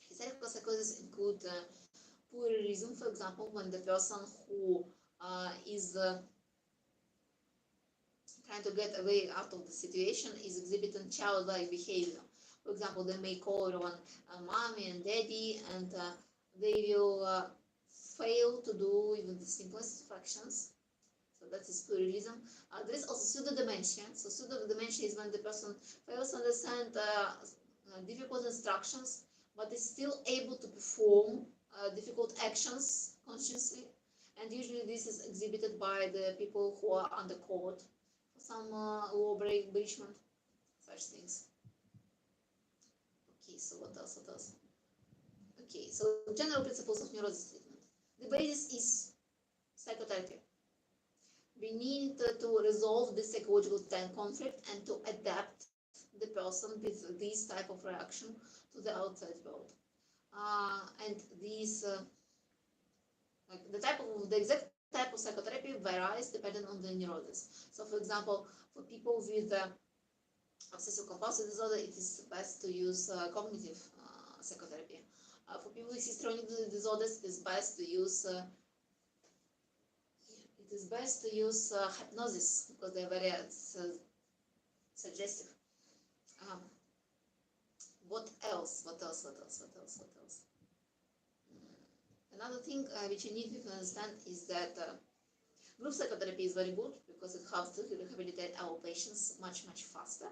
Hysterical psychosis include poor reason, for example, when the person who is trying to get away out of the situation is exhibiting childlike behavior. For example, they may call everyone mommy and daddy, and they will fail to do even the simplest fractions. So that is pluralism. There is also pseudo-dementia. So pseudo-dementia is when the person fails to understand difficult instructions, but is still able to perform difficult actions consciously. And usually this is exhibited by the people who are under court for some law breachment, such things. Okay, so what else? Okay, so general principles of neurosis treatment. The basis is psychotherapy. We need to resolve this psychological conflict and to adapt the person with this type of reaction to the outside world. And these, like the exact type of psychotherapy varies depending on the neurosis. So, for example, for people with obsessive compulsive disorder, it is best to use cognitive psychotherapy. For people with histrionic disorders, it is best to use hypnosis, because they are very suggestive. What else? Another thing which you need to understand is that group psychotherapy is very good because it helps to rehabilitate our patients much faster.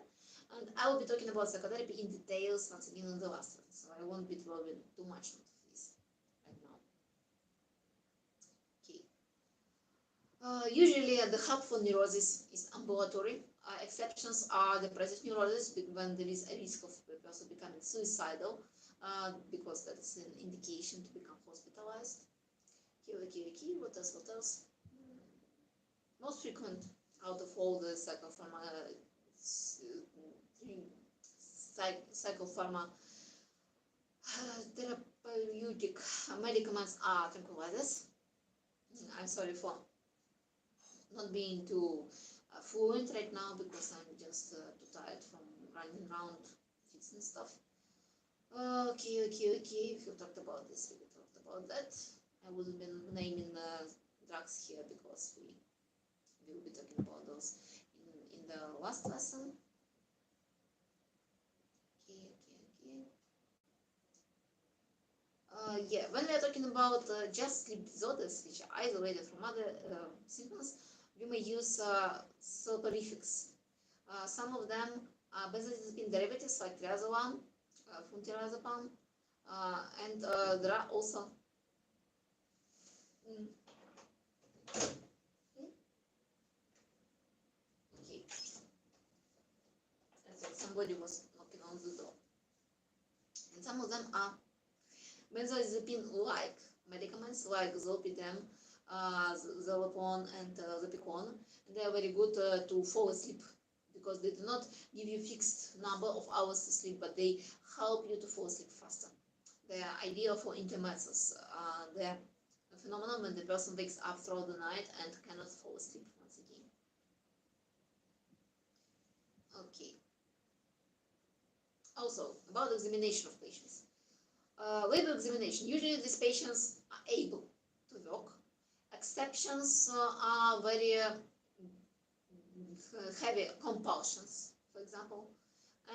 And I will be talking about psychotherapy in details once again in the last one, so I won't be dwelling too much into this right now. Okay. Usually the hub for neurosis is ambulatory. Exceptions are depressive neurosis, when there is a risk of the person becoming suicidal, because that is an indication to become hospitalized. Okay. What else? Most frequent out of all the psychopharma therapeutic medicaments are tranquilizers. I'm sorry for not being too fluent right now, because I'm just too tired from running around fixing stuff. Okay. If you talked about this, we talked about that. I wouldn't be naming drugs here because we will be talking about those in the last lesson. Okay. When we are talking about just sleep disorders, which are isolated from other symptoms, we may use soporifics. Some of them are benzodiazepine derivatives like triazolam, fluticasone, and there are also somebody was knocking on the door. And some of them are benzodiazepine-like medicaments like zolpidem, zolpidem, and zopicon. They are very good to fall asleep, because they do not give you fixed number of hours to sleep, but they help you to fall asleep faster. They are ideal for intermezzos. They are a phenomenon when the person wakes up throughout the night and cannot fall asleep once again. Okay. Also, about examination of patients. Labor examination. Usually these patients are able to work. Exceptions are very heavy compulsions, for example.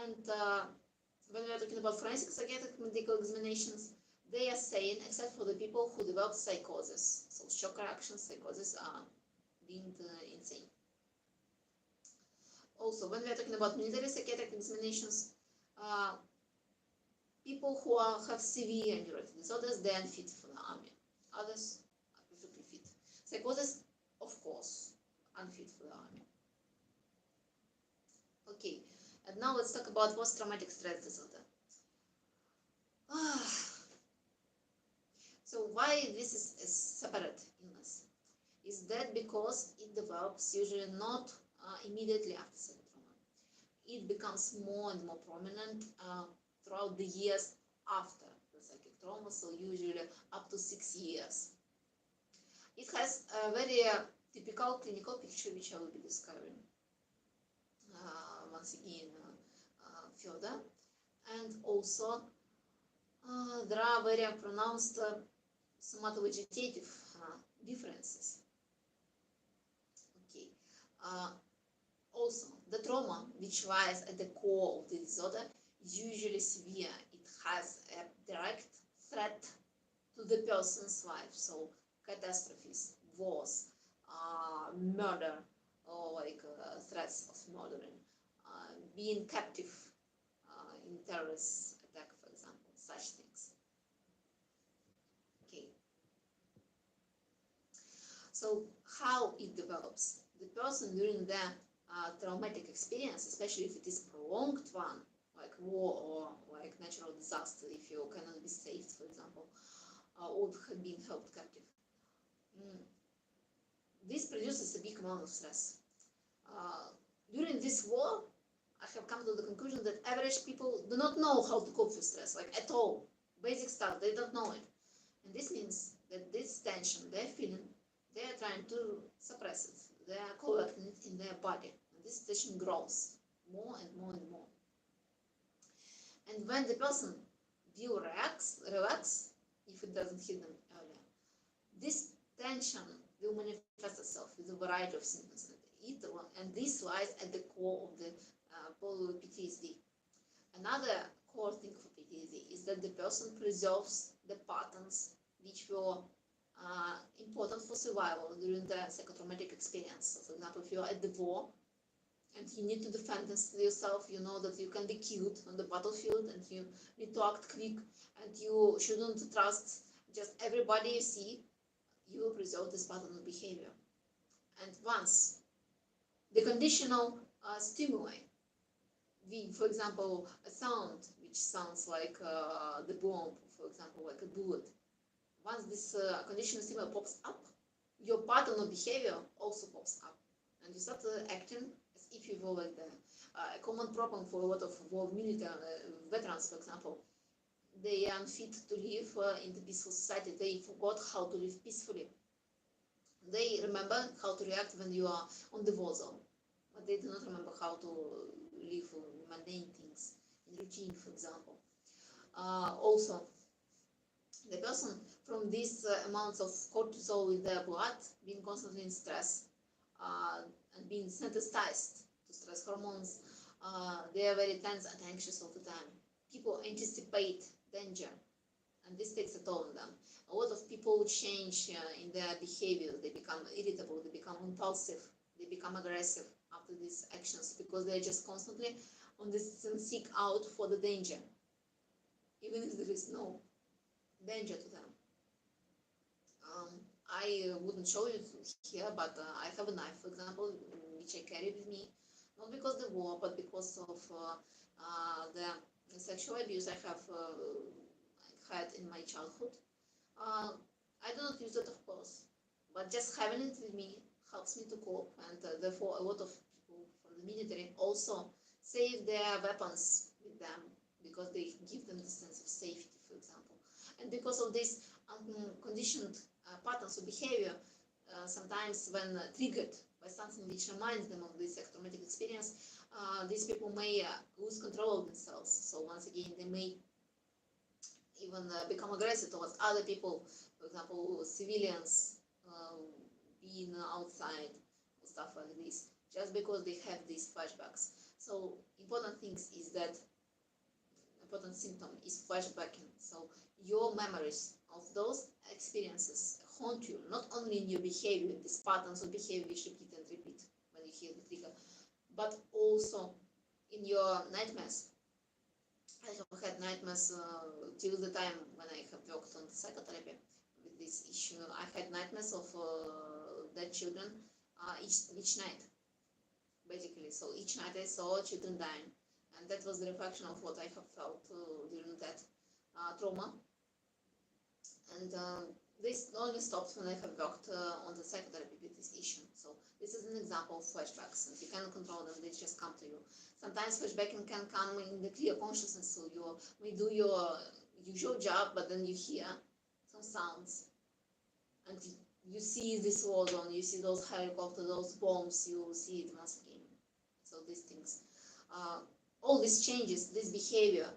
And when we are talking about forensic psychiatric medical examinations, they are sane except for the people who develop psychosis. So shock reactions, psychosis are deemed insane. Also, when we are talking about military psychiatric examinations, people who have severe neurotic disorders, they are unfit for the army. Others are perfectly fit. Psychosis, of course, unfit for the army. Okay, and now let's talk about post-traumatic stress disorder. So why this is a separate illness? Is that because it develops usually not immediately after psychotrauma. It becomes more and more prominent throughout the years after the psychic trauma, so usually up to 6 years. It has a very typical clinical picture, which I will be describing once again further. And also there are very pronounced somatovegetative differences. Okay. Also, the trauma which lies at the core of the disorder is usually severe. It has a direct threat to the person's life, so catastrophes, wars, murder, or like threats of murdering, being captive in terrorist attack, for example, such things. Okay. So how it develops? The person during the traumatic experience, especially if it is prolonged one, like war or like natural disaster, if you cannot be saved, for example, or have been held captive. This produces a big amount of stress. During this war, I have come to the conclusion that average people do not know how to cope with stress, like at all. Basic stuff, they don't know it. And this means that this tension they're feeling, they are trying to suppress it. They are collecting it in their body. And this tension grows more and more and more. And when the person will relax, if it doesn't hit them earlier, this tension will manifest itself with a variety of symptoms. And this lies at the core of the PTSD. Another core thing for PTSD is that the person preserves the patterns which were important for survival during the psychotraumatic experience. So, for example, if you're at the war and you need to defend yourself, you know that you can be killed on the battlefield and you need to act quick and you shouldn't trust just everybody you see. You will preserve this pattern of behavior. And once the conditional stimuli, for example, a sound which sounds like the bomb, for example, like a bullet, once this conditional stimuli pops up, your pattern of behavior also pops up. And you start acting as if you were like a common problem for a lot of war military veterans, for example. They are unfit to live in the peaceful society. They forgot how to live peacefully. They remember how to react when you are on the war zone, but they do not remember how to live mundane things in routine, for example. Also, the person from these amounts of cortisol in their blood, being constantly in stress and being sensitized to stress hormones, they are very tense and anxious all the time. People anticipate danger, and this takes a toll on them. A lot of people change in their behavior. They become irritable, they become impulsive, they become aggressive after these actions because they're just constantly on this seek out for the danger, even if there is no danger to them. I wouldn't show you here, but I have a knife, for example, which I carry with me, not because of the war, but because of the sexual abuse I have had in my childhood. I do not use it, of course, but just having it with me helps me to cope, and therefore a lot of people from the military also save their weapons with them because they give them the sense of safety, for example. And because of these unconditioned patterns of behavior, sometimes when triggered by something which reminds them of this traumatic experience, these people may lose control of themselves. So once again, they may even become aggressive towards other people, for example, civilians being outside, stuff like this, just because they have these flashbacks. So important symptom is flashbacking. So your memories of those experiences haunt you, not only in your behavior, these patterns of behavior which repeat and repeat when you hear the trigger, but also in your nightmares. I have had nightmares till the time when I have worked on psychotherapy with this issue. I had nightmares of dead children each night, basically. So each night I saw children dying, and that was the reflection of what I have felt during that trauma. And this only stopped when I have worked on the psychotherapy with this issue. So this is an example of flashbacks, and you cannot control them, they just come to you. Sometimes flashbacking can come in the clear consciousness, so you may do your usual job, but then you hear some sounds, and you see this war zone, you see those helicopters, those bombs, you see it once again. So these things, all these changes, this behavior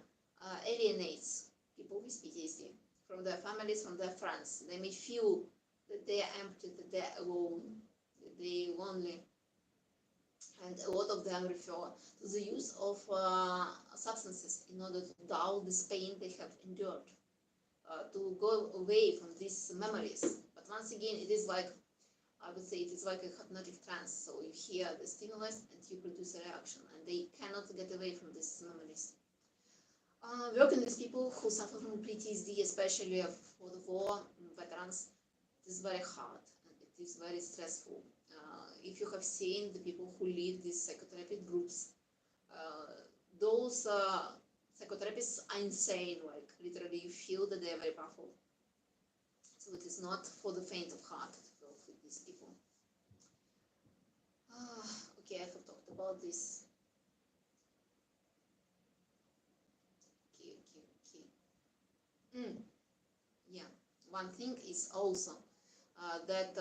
alienates people with PTSD from their families, from their friends. They may feel that they are empty, that they are alone, that they are lonely. And a lot of them refer to the use of substances in order to dull this pain they have endured, to go away from these memories. But once again, it is like, I would say, it is like a hypnotic trance. So you hear the stimulus and you produce a reaction, and they cannot get away from these memories. Working with people who suffer from PTSD, especially for the war veterans, it is very hard and it is very stressful. If you have seen the people who lead these psychotherapy groups, those psychotherapists are insane, like literally you feel that they are very powerful. So it is not for the faint of heart to work with these people. Okay, I have talked about this. Mm. Yeah. One thing is also that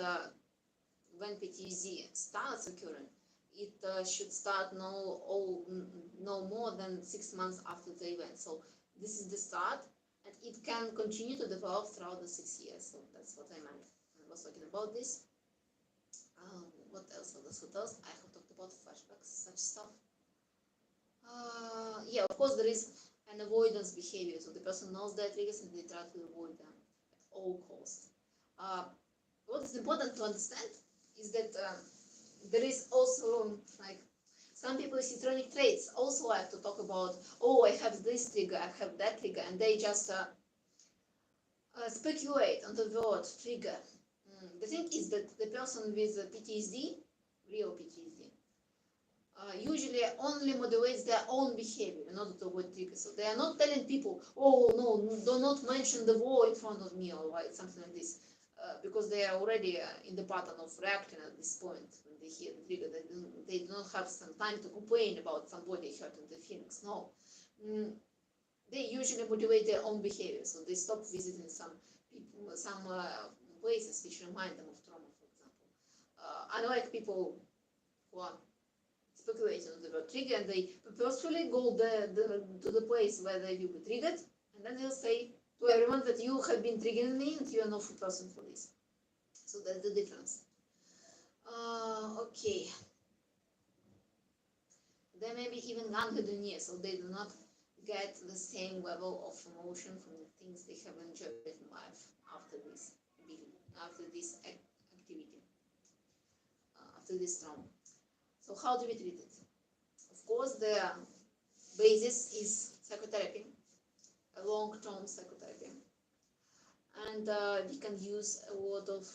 when PTSD starts occurring, it should start no more than 6 months after the event. So this is the start, and it can continue to develop throughout the 6 years. So that's what I meant when I was talking about this. What else? What else? I have talked about flashbacks, such stuff. Yeah, of course, there is an avoidance behavior. So the person knows their triggers and they try to avoid them at all costs. What is important to understand is that there is also, like, some people with schizophrenic traits also like to talk about, oh, I have this trigger, I have that trigger, and they just speculate on the word trigger. The thing is that the person with PTSD, real PTSD, usually only modulates their own behavior in order to avoid triggers. So they are not telling people, oh no, do not mention the war in front of me, or like something like this, because they are already in the pattern of reacting at this point when they hear the trigger. They do not have some time to complain about somebody hurting their feelings. No. They usually modulate their own behavior, so they stop visiting some people, some places which remind them of trauma, for example. Unlike people who are speculating on the word trigger, and they purposefully go to the place where they will be triggered, and then they'll say to everyone that you have been triggering me and you are not a person for this. So that's the difference. Okay. They may be even longitudinal, so they do not get the same level of emotion from the things they have enjoyed in life after this activity, after this trauma. So how do we treat it? Of course, the basis is psychotherapy, a long-term psychotherapy, and we can use a lot of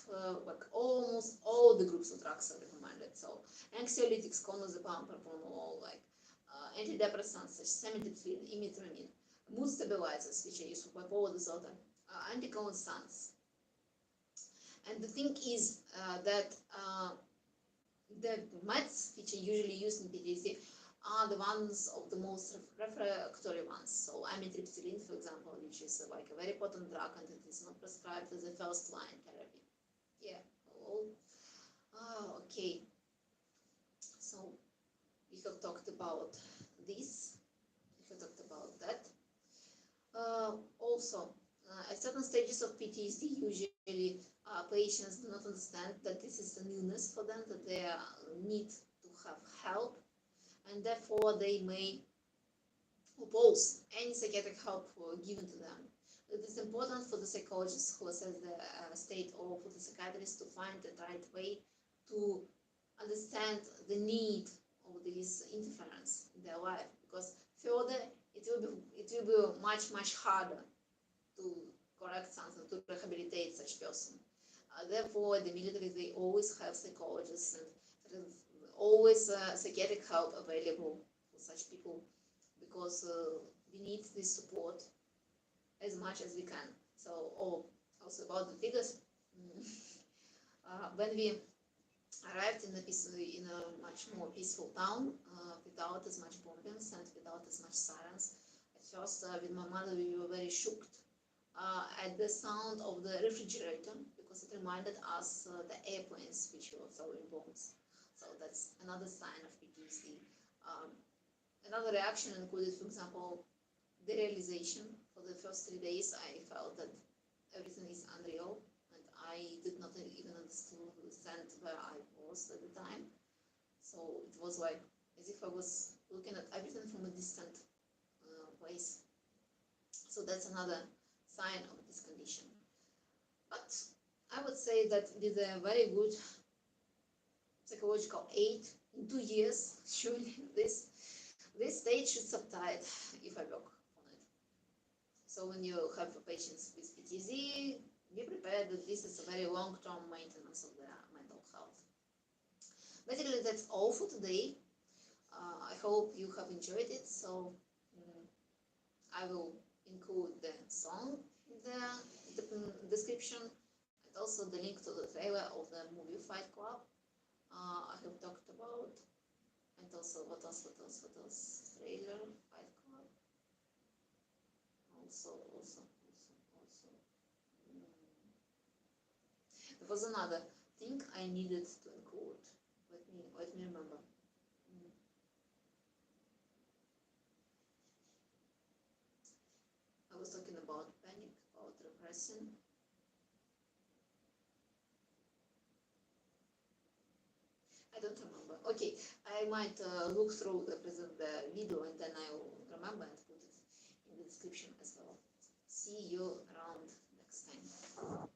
like almost all the groups of drugs are recommended. So anxiolytics, clonazepam, propranolol, like antidepressants such as amitriptyline, imipramine, mood stabilizers, which are used for bipolar disorder, anticonvulsants. And the thing is that the meds which are usually used in PTSD are the ones of the most refractory ones. So amitriptyline, for example, which is like a very potent drug and it is not prescribed as a first-line therapy. Yeah. Okay. So we have talked about this. We have talked about that. Also, at certain stages of PTSD, usually patients do not understand that this is an illness for them, that they need to have help, and therefore they may oppose any psychiatric help given to them. It is important for the psychologist who assess the state, or for the psychiatrist, to find the right way to understand the need of this interference in their life, because further it will be much harder to correct something, to rehabilitate such person. Therefore, the military, they always have psychologists, and there is always psychiatric help available for such people, because we need this support as much as we can. So, also about the figures, when we arrived in a much more peaceful town, without as much bombings and without as much sirens, at first with my mother we were very shocked at the sound of the refrigerator, because it reminded us the airplanes which were throwing bombs. So that's another sign of PTSD. Another reaction included, for example, the realization. For the first 3 days, I felt that everything is unreal, and I did not even understand where I was at the time. So it was like as if I was looking at everything from a distant place. So that's another sign of this condition. But I would say that with a very good psychological aid, in 2 years, surely this state should subside if I work on it. So when you have patients with PTSD, be prepared that this is a very long-term maintenance of their mental health. Basically, that's all for today. I hope you have enjoyed it. So I will include the song in the description, and also the link to the trailer of the movie Fight Club. I have talked about, and also what else? Trailer, Fight Club. Also. There was another thing I needed to include. Let me remember. I was talking about panic, about repressing. I don't remember. Okay, I might look through the video and then I will remember and put it in the description as well. See you around next time.